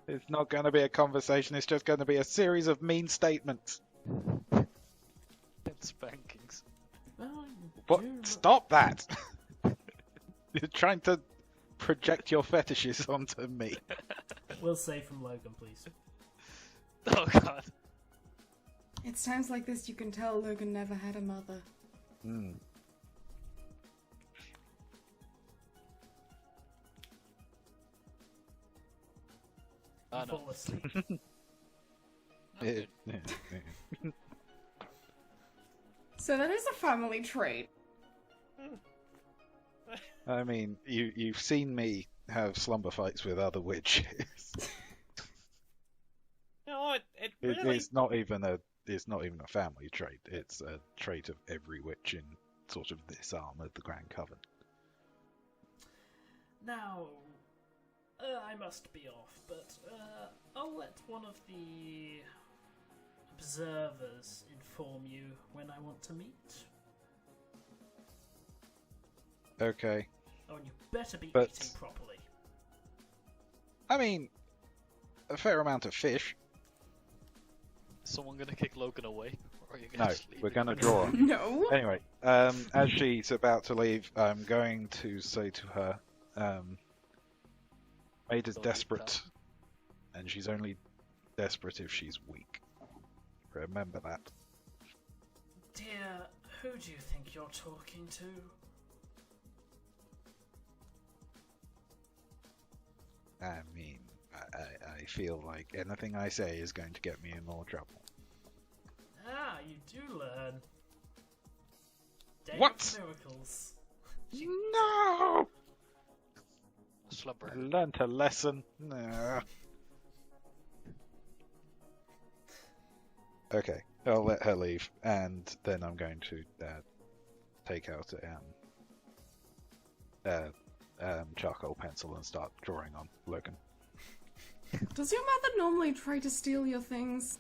It's not going to be a conversation, it's just going to be a series of mean statements. And spankings. Well, What? you look- Stop that! You're trying to project your fetishes onto me. We'll say from Logan, please. Oh god. It's times like this you can tell Logan never had a mother. Hmm. Oh, You no. fall asleep. Okay. So that is a family trait. I mean, you've seen me have slumber fights with other witches. No, it It, really. it's not even a family trait. It's a trait of every witch in sort of this arm of the Grand Coven. Now, I must be off, but I'll let one of the observers inform you when I want to meet. Okay. Oh, and you better be But- eating properly. I mean, a fair amount of fish. Is someone gonna kick Logan away? Or are you gonna No, just leave we're him? gonna draw on. No. Anyway, as she's about to leave, I'm going to say to her, Maid is Don't leave desperate, and she's only desperate if she's weak. Remember that. Dear, who do you think you're talking to? I mean, I feel like anything I say is going to get me in more trouble. Ah, you do learn. Day of What? Miracles. No! Slumber. I learnt a lesson. Nah. Okay, I'll let her leave, and then I'm going to take out charcoal pencil and start drawing on Logan. Does your mother normally try to steal your things?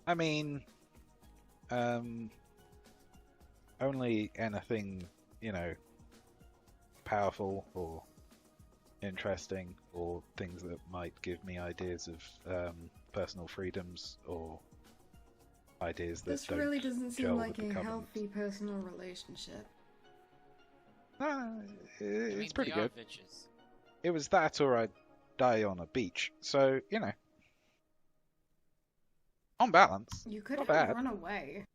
I mean, only anything, powerful or interesting, or things that might give me ideas of personal freedoms or ideas that This don't really doesn't seem gel like with the a Covenant. healthy personal relationship. It's pretty they are good. bitches. It was that or I'd die on a beach. So, on balance, You could Not have bad. run away.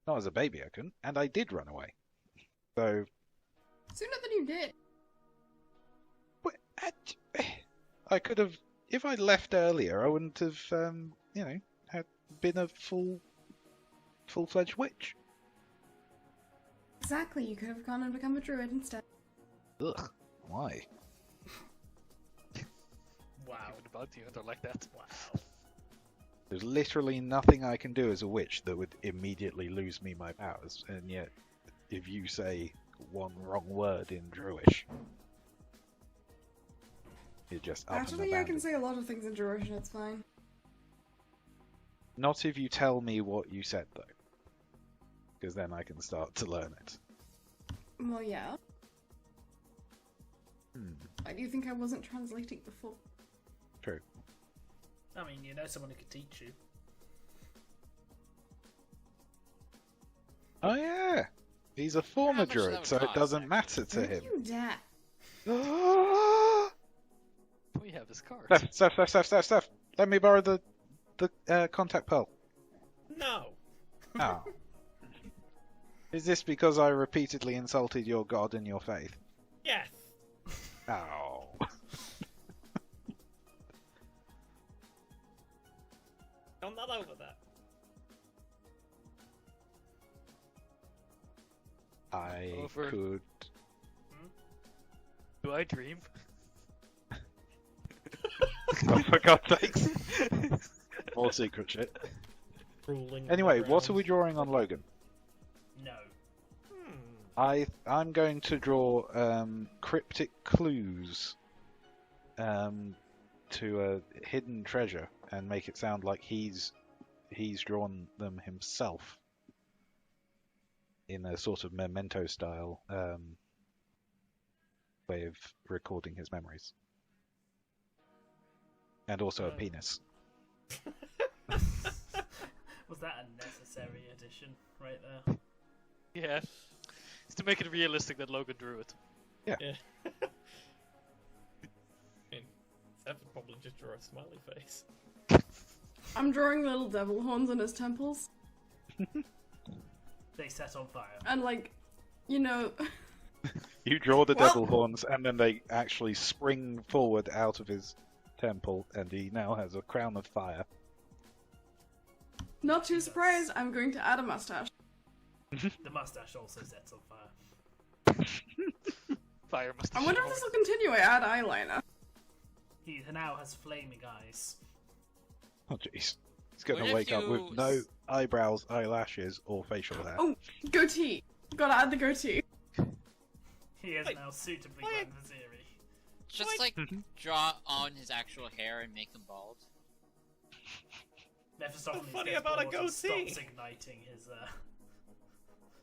not as a baby I couldn't, and I did run away. So, Sooner than you did. I could have, if I left earlier, I wouldn't have, had been a full-fledged witch. Exactly, you could have gone and become a druid instead. Ugh, why? Wow. Even the bounty hunter like that. Wow. There's literally nothing I can do as a witch that would immediately lose me my powers, and yet, if you say one wrong word in Druish, you're just up Actually, and I abandoned. can say a lot of things in Druid, it's fine. Not if you tell me what you said, though. Because then I can start to learn it. Well, yeah. Hmm, Why do you think I wasn't translating before? true. I mean, you know someone who could teach you. Oh yeah! He's a former much that druid, would so it cost, doesn't matter to Don't him. you dare. We have his card. Steph, let me borrow the contact pearl. No. Oh. Is this because I repeatedly insulted your god and your faith? Yes. Oh. I'm not over that. I Over. could... Do I dream? Oh, for God's sakes. More secret shit. Ruling. Anyway, what are we drawing on Logan? No. I'm going to draw cryptic clues to a hidden treasure and make it sound like he's drawn them himself in a sort of memento style way of recording his memories. And also a penis. Was that a necessary addition right there? Yeah. It's to make it realistic that Logan drew it. Yeah. I mean, Seth would probably just draw a smiley face. I'm drawing little devil horns on his temples. They set on fire. And, like, you know... You draw the Well- devil horns and then they actually spring forward out of his temple and he now has a crown of fire. Not too surprised, I'm going to add a mustache. The mustache also sets on fire. Fire must I wonder if this will continue. I add eyeliner. He now has flaming eyes. Oh jeez. He's going What to if wake up with you no eyebrows, eyelashes, or facial hair. Oh, goatee. Gotta add the goatee. He is Wait, now suitably why- Granville. Just like draw on his actual hair and make him bald. Mephistopheles funny gets about a bored and goatee? stops igniting his.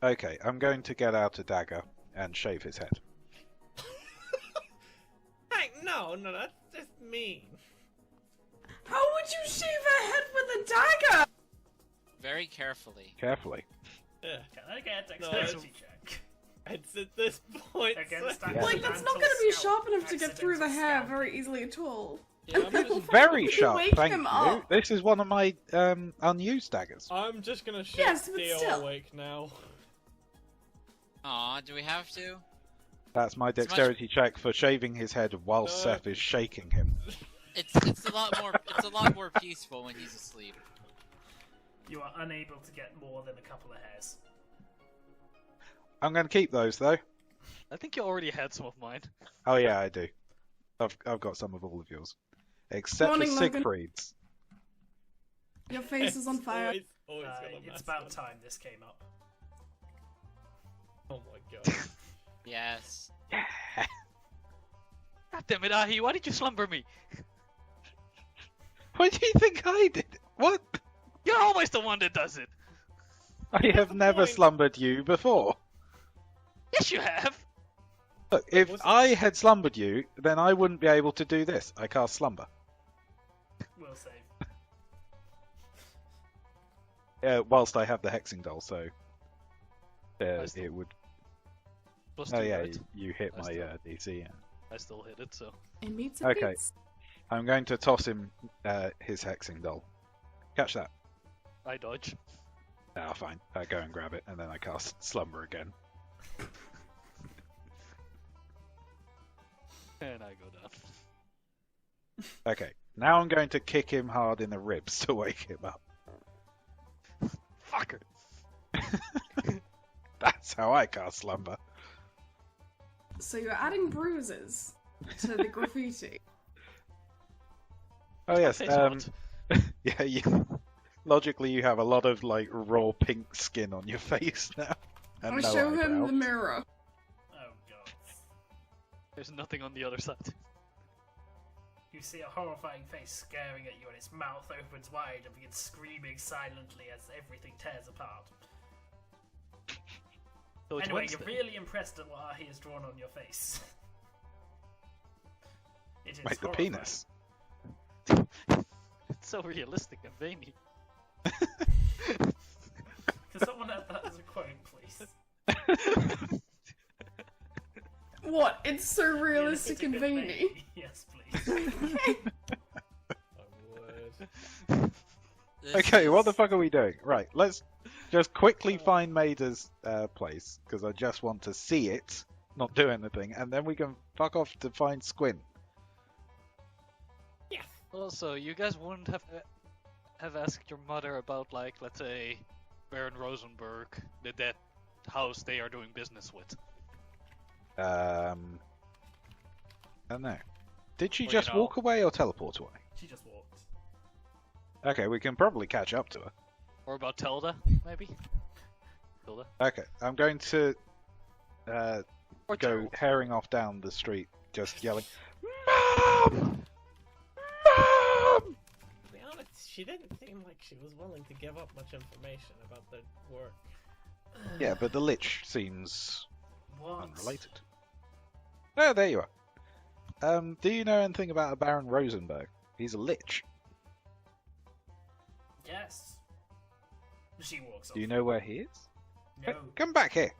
Okay, I'm going to get out a dagger and shave his head. Hey, no, that's just mean. How would you shave a head with a dagger? Very carefully. Carefully. Yeah. Can I get a No, dexterity check? It's at this point. Against Yeah. Like, that's not gonna be sharp enough to get through the hair very easily at all. Yeah, I'm just, Very You sharp, wake thank him you. up. This is one of my unused daggers. I'm just gonna shake Yes, but Theo still. awake now. Aw, do we have to? That's my It's much- dexterity check for shaving his head while No. Seth is shaking him. It's a lot more peaceful when he's asleep. You are unable to get more than a couple of hairs. I'm going to keep those though. I think you already had some of mine. Oh yeah, I do. I've got some of all of yours, except Morning, for Logan. Siegfried's. Your face is on fire. Always got a It's mask about on. time this came up. Oh my god. Yes. God damn it, Aahi, why did you slumber me? What do you think I did? What? You're always the one that does it. I have never point. slumbered you before. Yes, you have. Look, if Was it- I had slumbered you, then I wouldn't be able to do this. I cast slumber. We'll save. Whilst I have the hexing doll, so Nice. it would. Plus Oh two, yeah, right? you hit I my still- DC. Yeah. I still hit it, so. It meets a Okay. beats. I'm going to toss him his hexing doll. Catch that. I dodge. Ah, fine. I go and grab it, and then I cast slumber again. And I go down. Okay, now I'm going to kick him hard in the ribs to wake him up. Fucker! That's how I cast slumber. So you're adding bruises to the graffiti. Oh yes, Face hot. yeah. Logically, you have a lot of like raw pink skin on your face now, and I no show him eyebrows. the mirror. Oh god. There's nothing on the other side. You see a horrifying face staring at you, and its mouth opens wide and begins screaming silently as everything tears apart. So it's Anyway, Wednesday. you're really impressed at what Aahi has drawn on your face. It is Wait, the horrifying. penis. It's so realistic and veiny. Can someone add that as a quote, please? What? It's so realistic and veiny. Yes, please. I would. Okay, what the fuck are we doing? Right, let's just quickly find Maida's place, because I just want to see it, not do anything, and then we can fuck off to find Squint. Also, you guys wouldn't have asked your mother about, like, let's say, Baron Rosenberg, that house they are doing business with. I don't know. Did she Well, just you know. walk away or teleport away? She just walked. Okay, we can probably catch up to her. Or about Tilda, maybe? Tilda? Okay, I'm going to Or go Gerald. herring off down the street, just yelling, Mom! Mom! To be honest, she didn't seem like she was willing to give up much information about the work. Yeah, but the Lich seems What? unrelated. Oh, there you are. Do you know anything about a Baron Rosenberg? He's a Lich. Yes. She walks off. Do you know where he is? No. Come back here.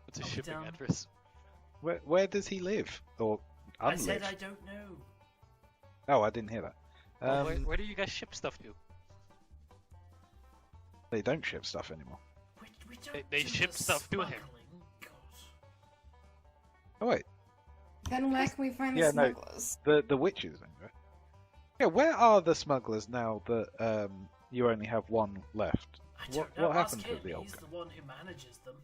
What's his I'll be shipping down. address? Where does he live? Or I said unlive? I don't know. Oh, I didn't hear that. Well, where do you guys ship stuff to? They don't ship stuff anymore. We don't They do ship the stuff to him. smuggling. God. Oh wait, Then where can we find Yeah, the no. smugglers? the witches. Anyway. Yeah, where are the smugglers now that you only have one left? I don't What- know. what Ask happened him. to the old He's guy? the one who manages them.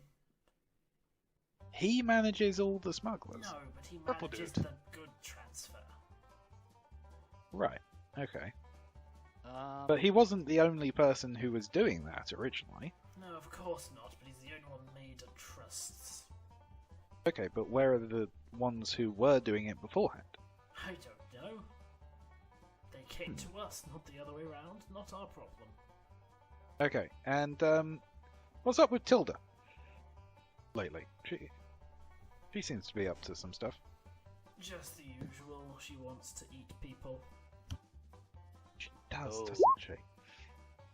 He manages all the smugglers. No, but he Purple manages dude. the good transfer. Right. Okay. But he wasn't the only person who was doing that originally. No, of course not, but he's the only one Maida trusts. Okay, but where are the ones who were doing it beforehand? I don't know. communicate to us, not the other way around. Not our problem. Okay, and what's up with Tilda lately? She seems to be up to some stuff. Just the usual. She wants to eat people. She does, Oh. doesn't she?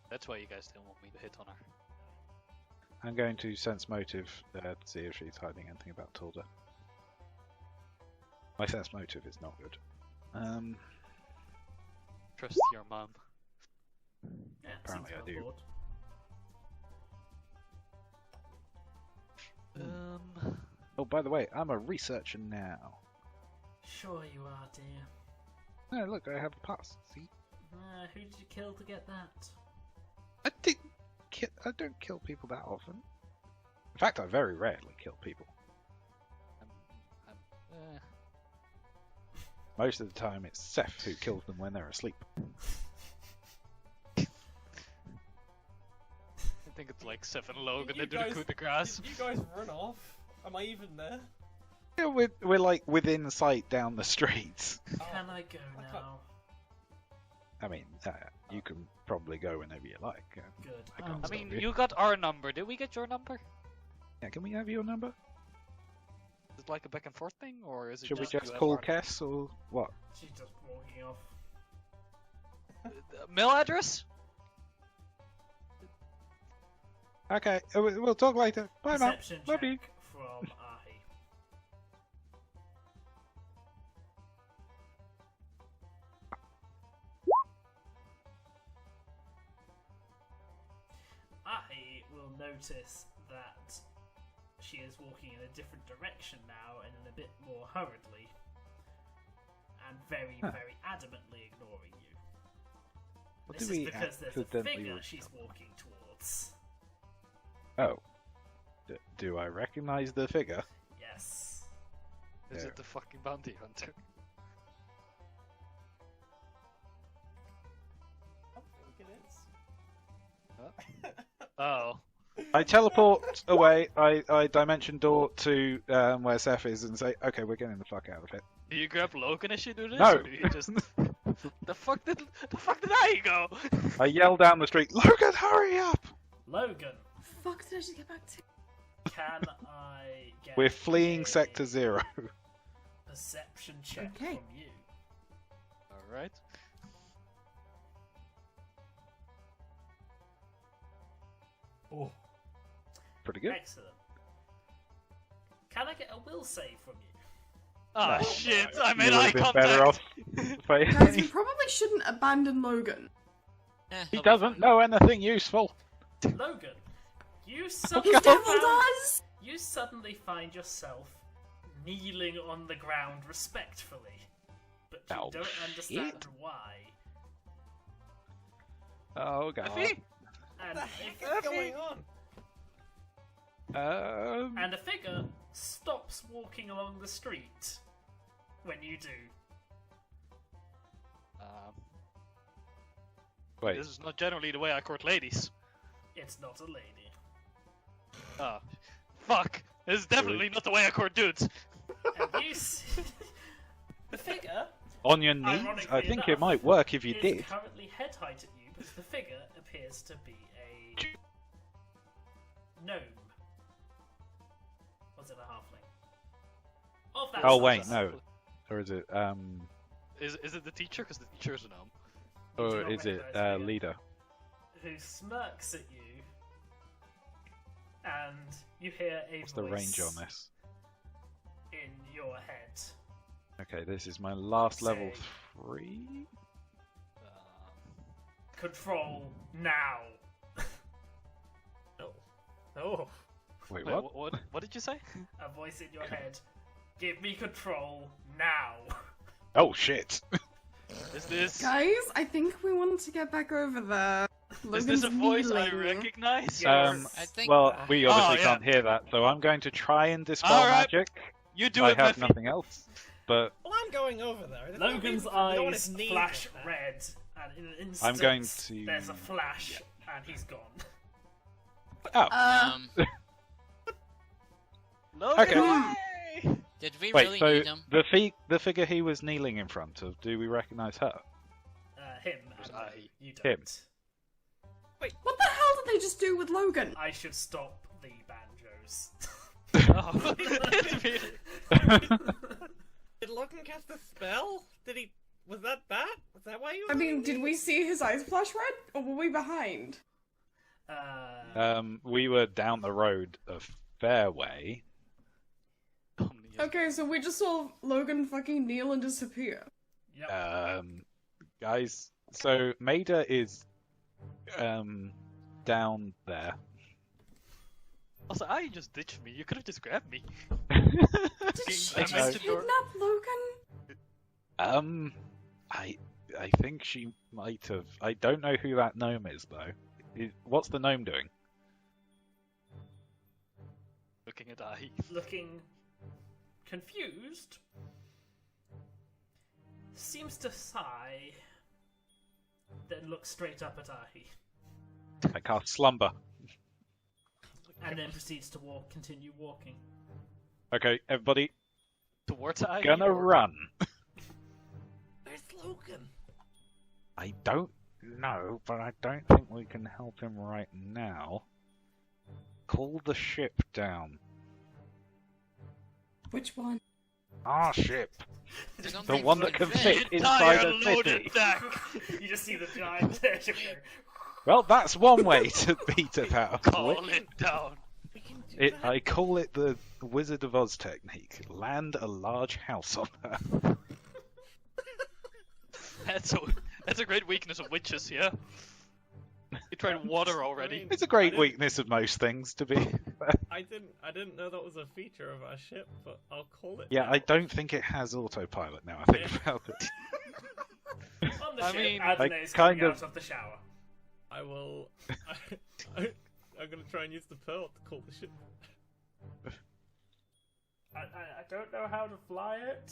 That's why you guys didn't want me to hit on her. I'm going to sense motive to see if she's hiding anything about Tilda. My sense motive is not good. Trust your mom. Yeah, Apparently seems I do. well thought. Oh, by the way, I'm a researcher now. Sure you are, dear. No, look, I have a pass. See, Who did you kill to get that? I don't kill people that often. In fact, I very rarely kill people. Most of the time, it's Sef who kills them when they're asleep. I think it's like Sef and Logan that do the coup de grace. Did you guys run off? Am I even there? Yeah, we're like within sight down the streets. Can I go I can't- now? I mean, you can probably go whenever you like. Good. I can't I stop mean, you. you got our number. Did we get your number? Yeah, can we have your number? Is it like a back and forth thing, or is it Should we just you just have call our- Kess or what? She's just walking off. Mail address? Okay, we'll talk later. Bye now. Perception Love you. check from Aahi. Aahi will notice that she is walking in a different direction now and in a bit more hurriedly. And very, Huh. very adamantly ignoring you. What This do is we because there's a accidentally figure reach she's on? walking towards. Oh. Do I recognize the figure? Yes. Is Yeah. it the fucking bounty hunter? I think it is. Oh. I teleport away. I dimension door to where Seth is and say, "Okay, we're getting the fuck out of it." Do you grab Logan as you do this? No. Or do you just... the fuck did I go? I yell down the street, "Logan, hurry up!" Logan, Fuck did I just get back to? can I get We're fleeing a Sector Zero. perception check Okay. from you? Alright. Oh, Pretty good. Excellent. Can I get a will save from you? Ah, No. shit! I You made would eye have been contact! better off. Guys, we probably shouldn't abandon Logan. He doesn't know anything useful. Logan, you The suddenly, devil found, does. you suddenly find yourself kneeling on the ground respectfully, but you Oh, don't understand shit. why. Oh god. Effie? And what the heck is going on? and a figure stops walking along the street when you do. Wait. This is not generally the way I court ladies. It's not a lady. Ah, fuck! This is definitely not the way I court dudes. And you see the figure On your knees? Ironically I think enough, it might work if you is did. currently head height at you, but the figure appears to be a gnome. Was it a halfling? Of that Oh size. wait, no. Or is it Is it the teacher? Because the teacher is a gnome. You do or not is it recognise the leader? Who smirks at you, and you hear a What's voice the range on this? in your head. Okay, this is my last level Say- 3. Control now. Oh, Wait, Wait, what? what did you say? A voice in your head. Give me control now. Oh shit! Is this Guys, I think we want to get back over there. is Logan's this a voice I kneeling. recognize? Yes. I think. Well, we obviously yeah. can't hear that, so I'm going to try and dispel Alright. magic. You do I it, have Mephi. nothing else, but well, I'm going over there. There's no Logan's reason for no one eyes to need flash it. red, and in an instant, I'm going to. there's a flash, and he's gone. Oh, Logan, Okay. away! Did we wait. really So need him? the figure he was kneeling in front of, do we recognise her? Who's No, Aahi? you Him. don't. What the hell did they just do with Logan? I should stop the banjos. Oh, it's really- Did Logan cast a spell? Did he? Was that? Was that why he was? I mean, did we see his eyes flash red, or were we behind? We were down the road a fair way. Okay, so we just saw Logan fucking kneel and disappear. Yep. Guys, so Maida is down there. Also, I just ditched me. You could have just grabbed me. Did she I just mentioned your- kidnap Logan? I think she might have. I don't know who that gnome is though. What's the gnome doing? Looking at Aahi. Looking confused. Seems to sigh. Then looks straight up at Aahi. I cast slumber. And then proceeds to continue walking. Okay, everybody, Towards Aahi. gonna run. Where's Logan? I don't know, but I don't think we can help him right now. Call the ship down. Which one? Our ship. I don't The think one we that can can fit inside a city. You just see the giant airship go. Well, that's one way to beat it out. Call it down. We can do that. I call it the Wizard of Oz technique. Land a large house on her. That's a great weakness of witches, yeah? You tried water already. I mean, It's a I great didn't- weakness of most things, to be fair. I didn't know that was a feature of our ship, but I'll call it. Yeah, now. I don't think it has autopilot now. I think Yeah. about it. On the I ship, mean, Adonai's I coming kind out of the shower. I will. I'm gonna try and use the pearl to call the ship. I don't know how to fly it.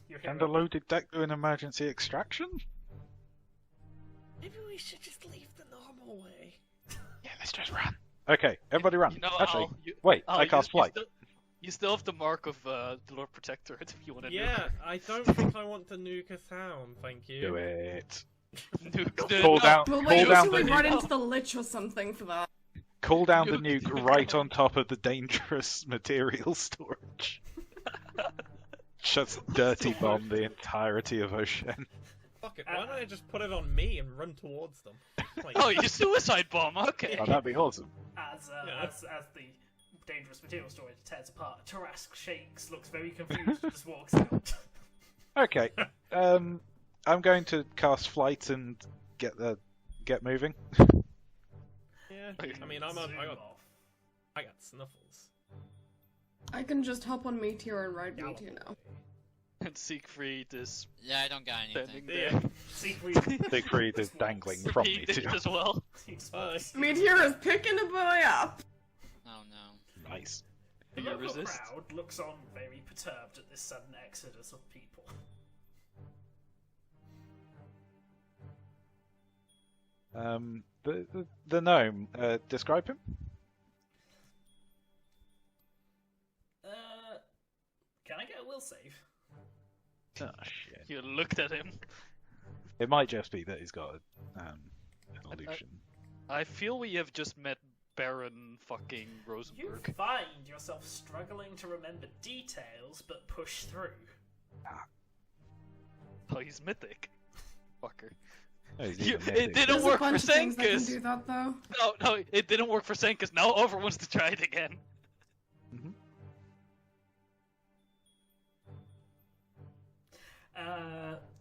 You're Can here. the loaded deck do an emergency extraction? Maybe we should just leave the normal way. Yeah, let's just run. Okay, everybody run. You know, Actually, Al, wait, Al, I cast flight. You still have the mark of the Lord Protectorate if you want to Yeah, I don't think I want to nuke a sound. Thank you. Do it. nuke. Call down, Well, call wait down until the we run nuke. into the Lich or something for that. Call down the nuke right on top of the dangerous material storage. Just dirty bomb the entirety of Oshen. Fuck it. Why don't I just put it on me and run towards them? Like, Oh, you suicide bomb. Okay. Oh, that'd be awesome. As the dangerous material storage tears apart, Tarask shakes, looks very confused, and just walks out. Okay, I'm going to cast flight and get moving. yeah. Okay. I mean, Zoom off. I got snuffles. I can just hop on Meteor and ride Meteor now. And Siegfried is Yeah, I don't got anything. standing Yeah. there. Siegfried Siegfried is dangling from me He did too. as well. he just Bye. walks. Meteor is picking a boy up. Oh no. Nice. The Do you local resist? crowd looks on very perturbed at this sudden exodus of people. The gnome. Describe him. Can I get a will save? Oh shit. You looked at him. It might just be that he's got an illusion. I feel we have just met Baron fucking You Rosenberg. find yourself struggling to remember details, but push through. Oh, he's mythic. Fucker. Oh, he's You- even it mythic. didn't There's work a bunch for of things that can Senkus. do that though. No, it didn't work for Senkus. Now Over wants to try it again.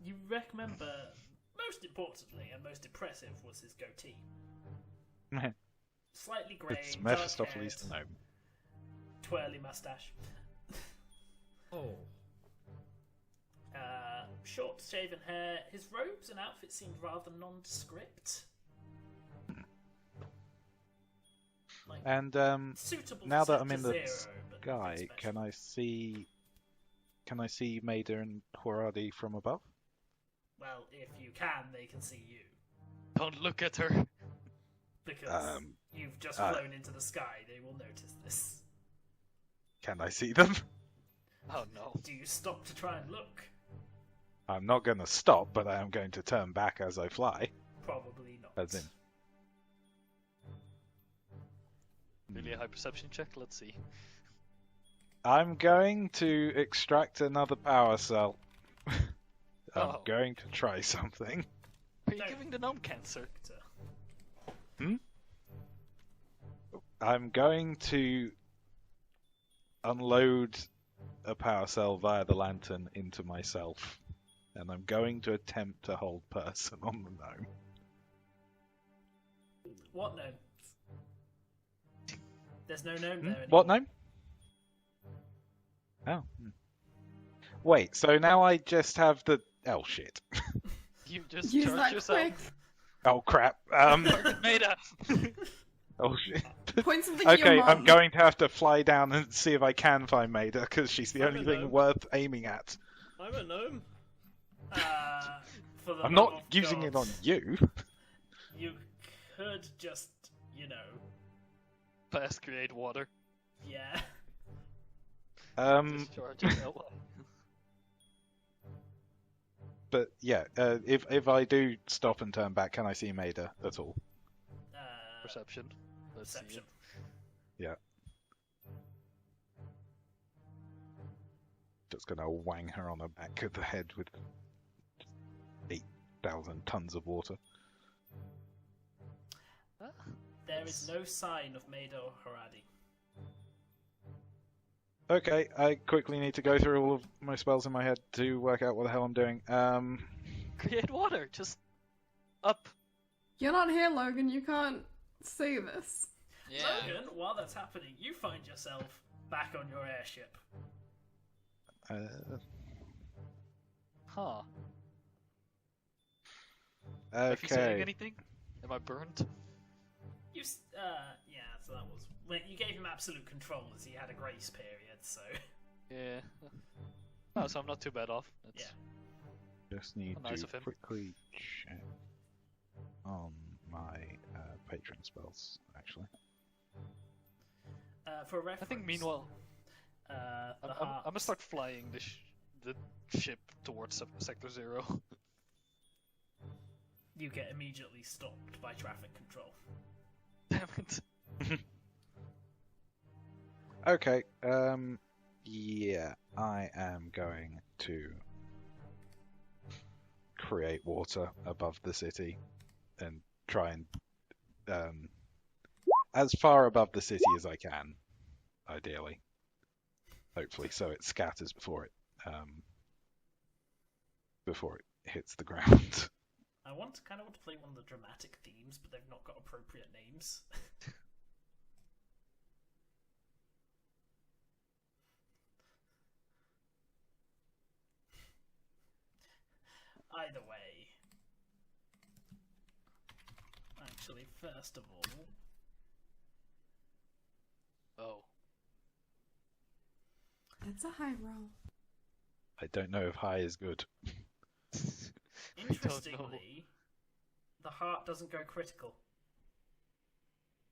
You remember, most importantly and most impressive was his goatee. Slightly grey, It's dark-haired, Mephistopheles the gnome. twirly mustache. Oh. Short shaven hair. His robes and outfit seemed rather nondescript. Like, And suitable now for that I'm in the Sector Zero, but sky, nothing can special. I see Maida and Horadi from above? Well, if you can, they can see you. Don't look at her. Because you've just flown into the sky, they will notice this. Can I see them? Oh no. Do you stop to try and look? I'm not going to stop, but I am going to turn back as I fly. Probably not. As in. Really a high perception check? Let's see. I'm going to extract another power cell. I'm Oh. going to try something. Are you No. giving the gnome cancer? I'm going to unload a power cell via the lantern into myself. And I'm going to attempt to hold person on the gnome. What gnome? There's no gnome there anymore. What gnome? Oh. Wait, so now I just have the... Oh, shit. You just Use charge that yourself. quick. Oh, crap. Target Maida! Oh, shit. Point something to Okay, your I'm mom. going to have to fly down and see if I can find Maida, because she's the I'm only a thing gnome. worth aiming at. I'm a gnome. For the I'm love not of using God, it on you. You could just, Pass create water. yeah. Discharge it that way. But yeah, if I do stop and turn back, can I see Maida at all? Perception. Let's see Perception. Yeah. Just gonna wang her on the back of the head with 8,000 tons of water. Ah, There is no sign of Maida or Haradi. Okay, I quickly need to go through all of my spells in my head to work out what the hell I'm doing. create water. Just up. You're not here, Logan. You can't see this. Yeah. Logan, while that's happening, you find yourself back on your airship. Huh. Are you saying Okay. anything? Am I burned? Yeah, so that was... When you gave him absolute control as he had a grace period, so... Yeah. Oh, so I'm not too bad off. That's... Yeah. Just need Nice to of him. quickly check on my patron spells, actually. For reference... I think meanwhile, the I'm heart... gonna start flying the ship towards Sector 0. You get immediately stopped by traffic control. Damn it. Okay, yeah, I am going to create water above the city and try and as far above the city as I can, ideally. Hopefully, so it scatters before it hits the ground. I kind of want to play one of the dramatic themes, but they've not got appropriate names. Either way. Actually, first of all... Oh. It's a high roll. I don't know if high is good. Interestingly, the heart doesn't go critical.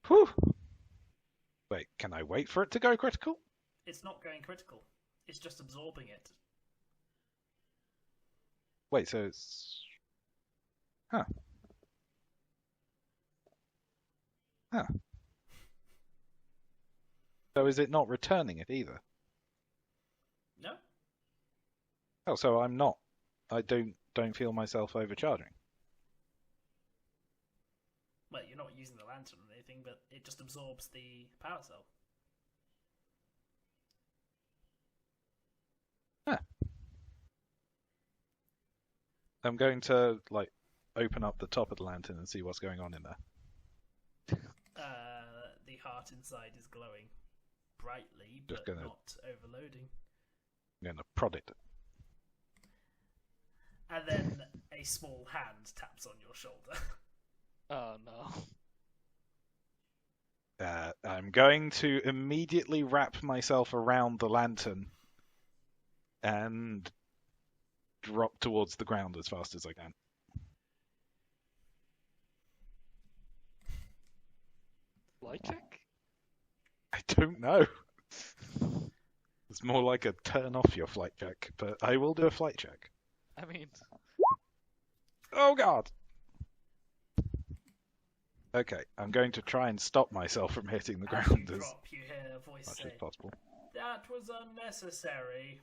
Whew. Wait, can I wait for it to go critical? It's not going critical. It's just absorbing it. Wait, so it's... Huh. Huh. So is it not returning it either? No? Oh, so I'm not. I don't feel myself overcharging. Well, you're not using the lantern or anything, but it just absorbs the power cell. Huh. I'm going to, like, open up the top of the lantern and see what's going on in there. The heart inside is glowing brightly, Just but gonna- not overloading. I'm going to prod it. And then a small hand taps on your shoulder. Oh no. I'm going to immediately wrap myself around the lantern and drop towards the ground as fast as I can. Flight check? I don't know. It's more like a turn off your flight check, but I will do a flight check. I mean, Oh god! Okay, I'm going to try and stop myself from hitting the As ground you as drop, you hear a voice much say, as possible. "That was unnecessary."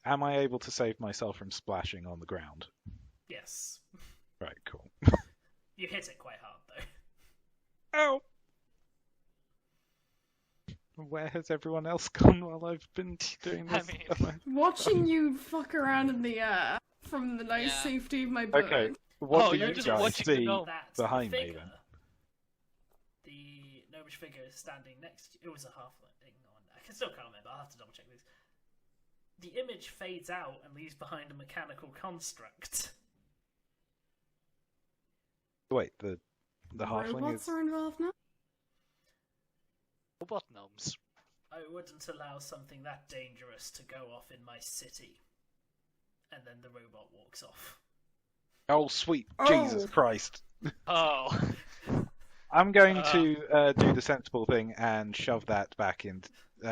Am I able to save myself from splashing on the ground? Yes. Right, cool. You hit it quite hard, though. Ow! Where has everyone else gone while I've been doing I this? mean- Watching you fuck around in the air from the nice Yeah. safety of my boat. Okay, what Oh, do you're you just guys watching the see gnome. That behind the me figure, then? the gnomish figure is standing next to you. It was a halfling one. I still can't remember. I'll have to double check this. The image fades out and leaves behind a mechanical construct. Wait, the halfling Robots is... are involved now? Robot gnomes. I wouldn't allow something that dangerous to go off in my city. And then the robot walks off. Oh, sweet Oh. Jesus Christ. Oh. I'm going to do the sensible thing and shove that back in,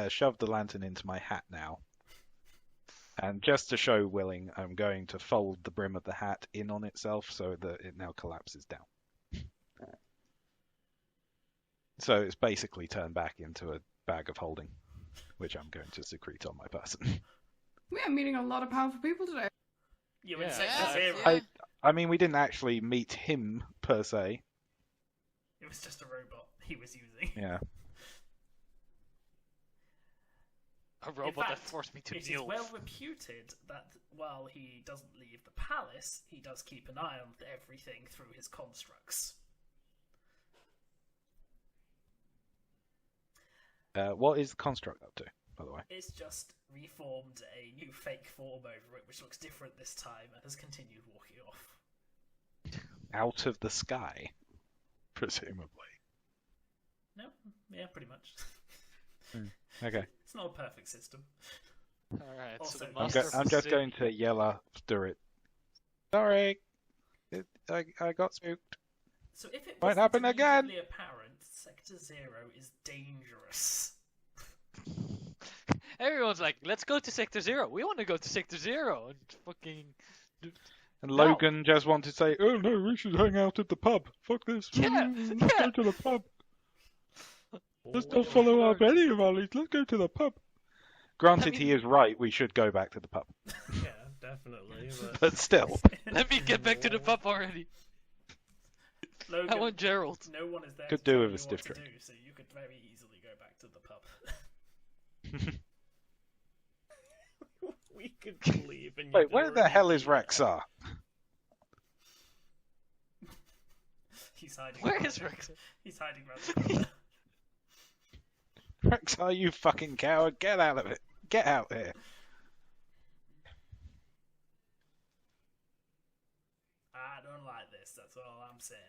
shove the lantern into my hat now. And just to show willing, I'm going to fold the brim of the hat in on itself so that it now collapses down. So it's basically turned back into a bag of holding, which I'm going to secrete on my person. We are meeting a lot of powerful people today. You Yeah. would say Yeah, zero. yeah. I mean, we didn't actually meet him, per se. It was just a robot he was using. Yeah. A robot that fact, forced me to It is kneel. well reputed that while he doesn't leave the palace, he does keep an eye on everything through his constructs. What is the construct up to, by the way? It's just reformed a new fake form over it, which looks different this time, and has continued walking off. Out of the sky, presumably. No? Yeah, pretty much. Okay. It's not a perfect system. Alright, so Also, the I'm master of I'm the just city- going to yell after it. Sorry, I got spooked. So if it Might wasn't happen again. immediately apparent, Sector Zero is dangerous. Everyone's like, let's go to Sector Zero. We want to go to Sector Zero. And fucking... And No. Logan just wanted to say, "Oh no, we should hang out at the pub. Fuck this. Yeah, Let's yeah. go to the pub. Let's Oh, not follow up any of our leads. Let's go to the pub." Granted, I he mean- is right. We should go back to the pub, Yeah, definitely. But but still. Let me get back to the pub already. Logan, I want Gerald. no one is there Could to do tell with you a stiff what to drink. do, so you could very easily go back to the pub. we could leave and you Wait, could where the already hell is be there. Rexar? He's hiding. Where around is the- Rex? He's hiding around the corner. Rexar, you fucking coward! Get out of it! Get out here! I don't like this, that's all I'm saying.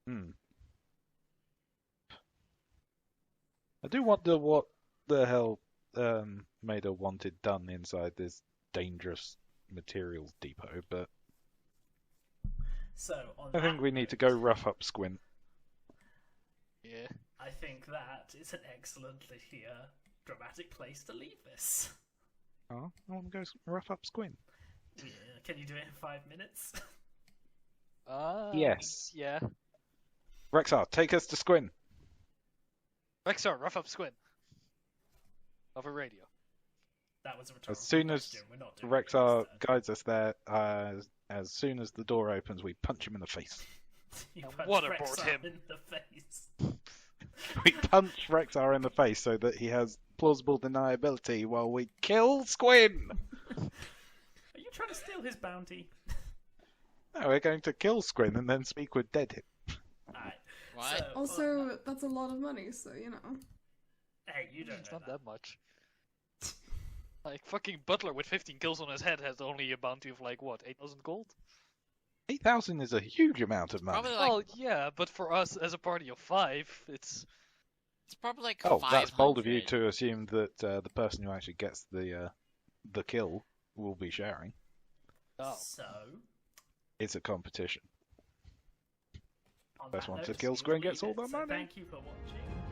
Hmm. I do wonder what the hell Maida wanted done inside this dangerous materials depot, but So, on I think that we need to note, go rough up Squint. Yeah. I think that is an excellently dramatic place to leave this. Oh, I want to go rough up Squint. Yeah, can you do it in 5 minutes? Yes. Yeah. Rexar, take us to Squint. Rexar, rough up Squid. Over radio. That was a rhetorical As soon as question. We're not doing Rexar it instead. guides us there, as soon as the door opens, we punch him in the face. You And punch waterboard Rexar him. in the face. We punch Rexar in the face so that he has plausible deniability while we kill Squin. Are you trying to steal his bounty? No, we're going to kill Squin and then speak with Dead. Alright. What? So, on Also, that- that's a lot of money, so you know. hey, you don't It's know not that. that much. Like, fucking Butler with 15 kills on his head has only a bounty of, like, what, 8,000 gold? 8,000 is a huge amount of money. Probably like Well, yeah, but for us as a party of 5, it's... it's probably like Oh, that's bold of you 500. to assume that the person who actually gets the kill will be sharing. Oh. So, It's a competition. on First that one to note, kill we will Squin gets leave all it. the So money. thank you for watching.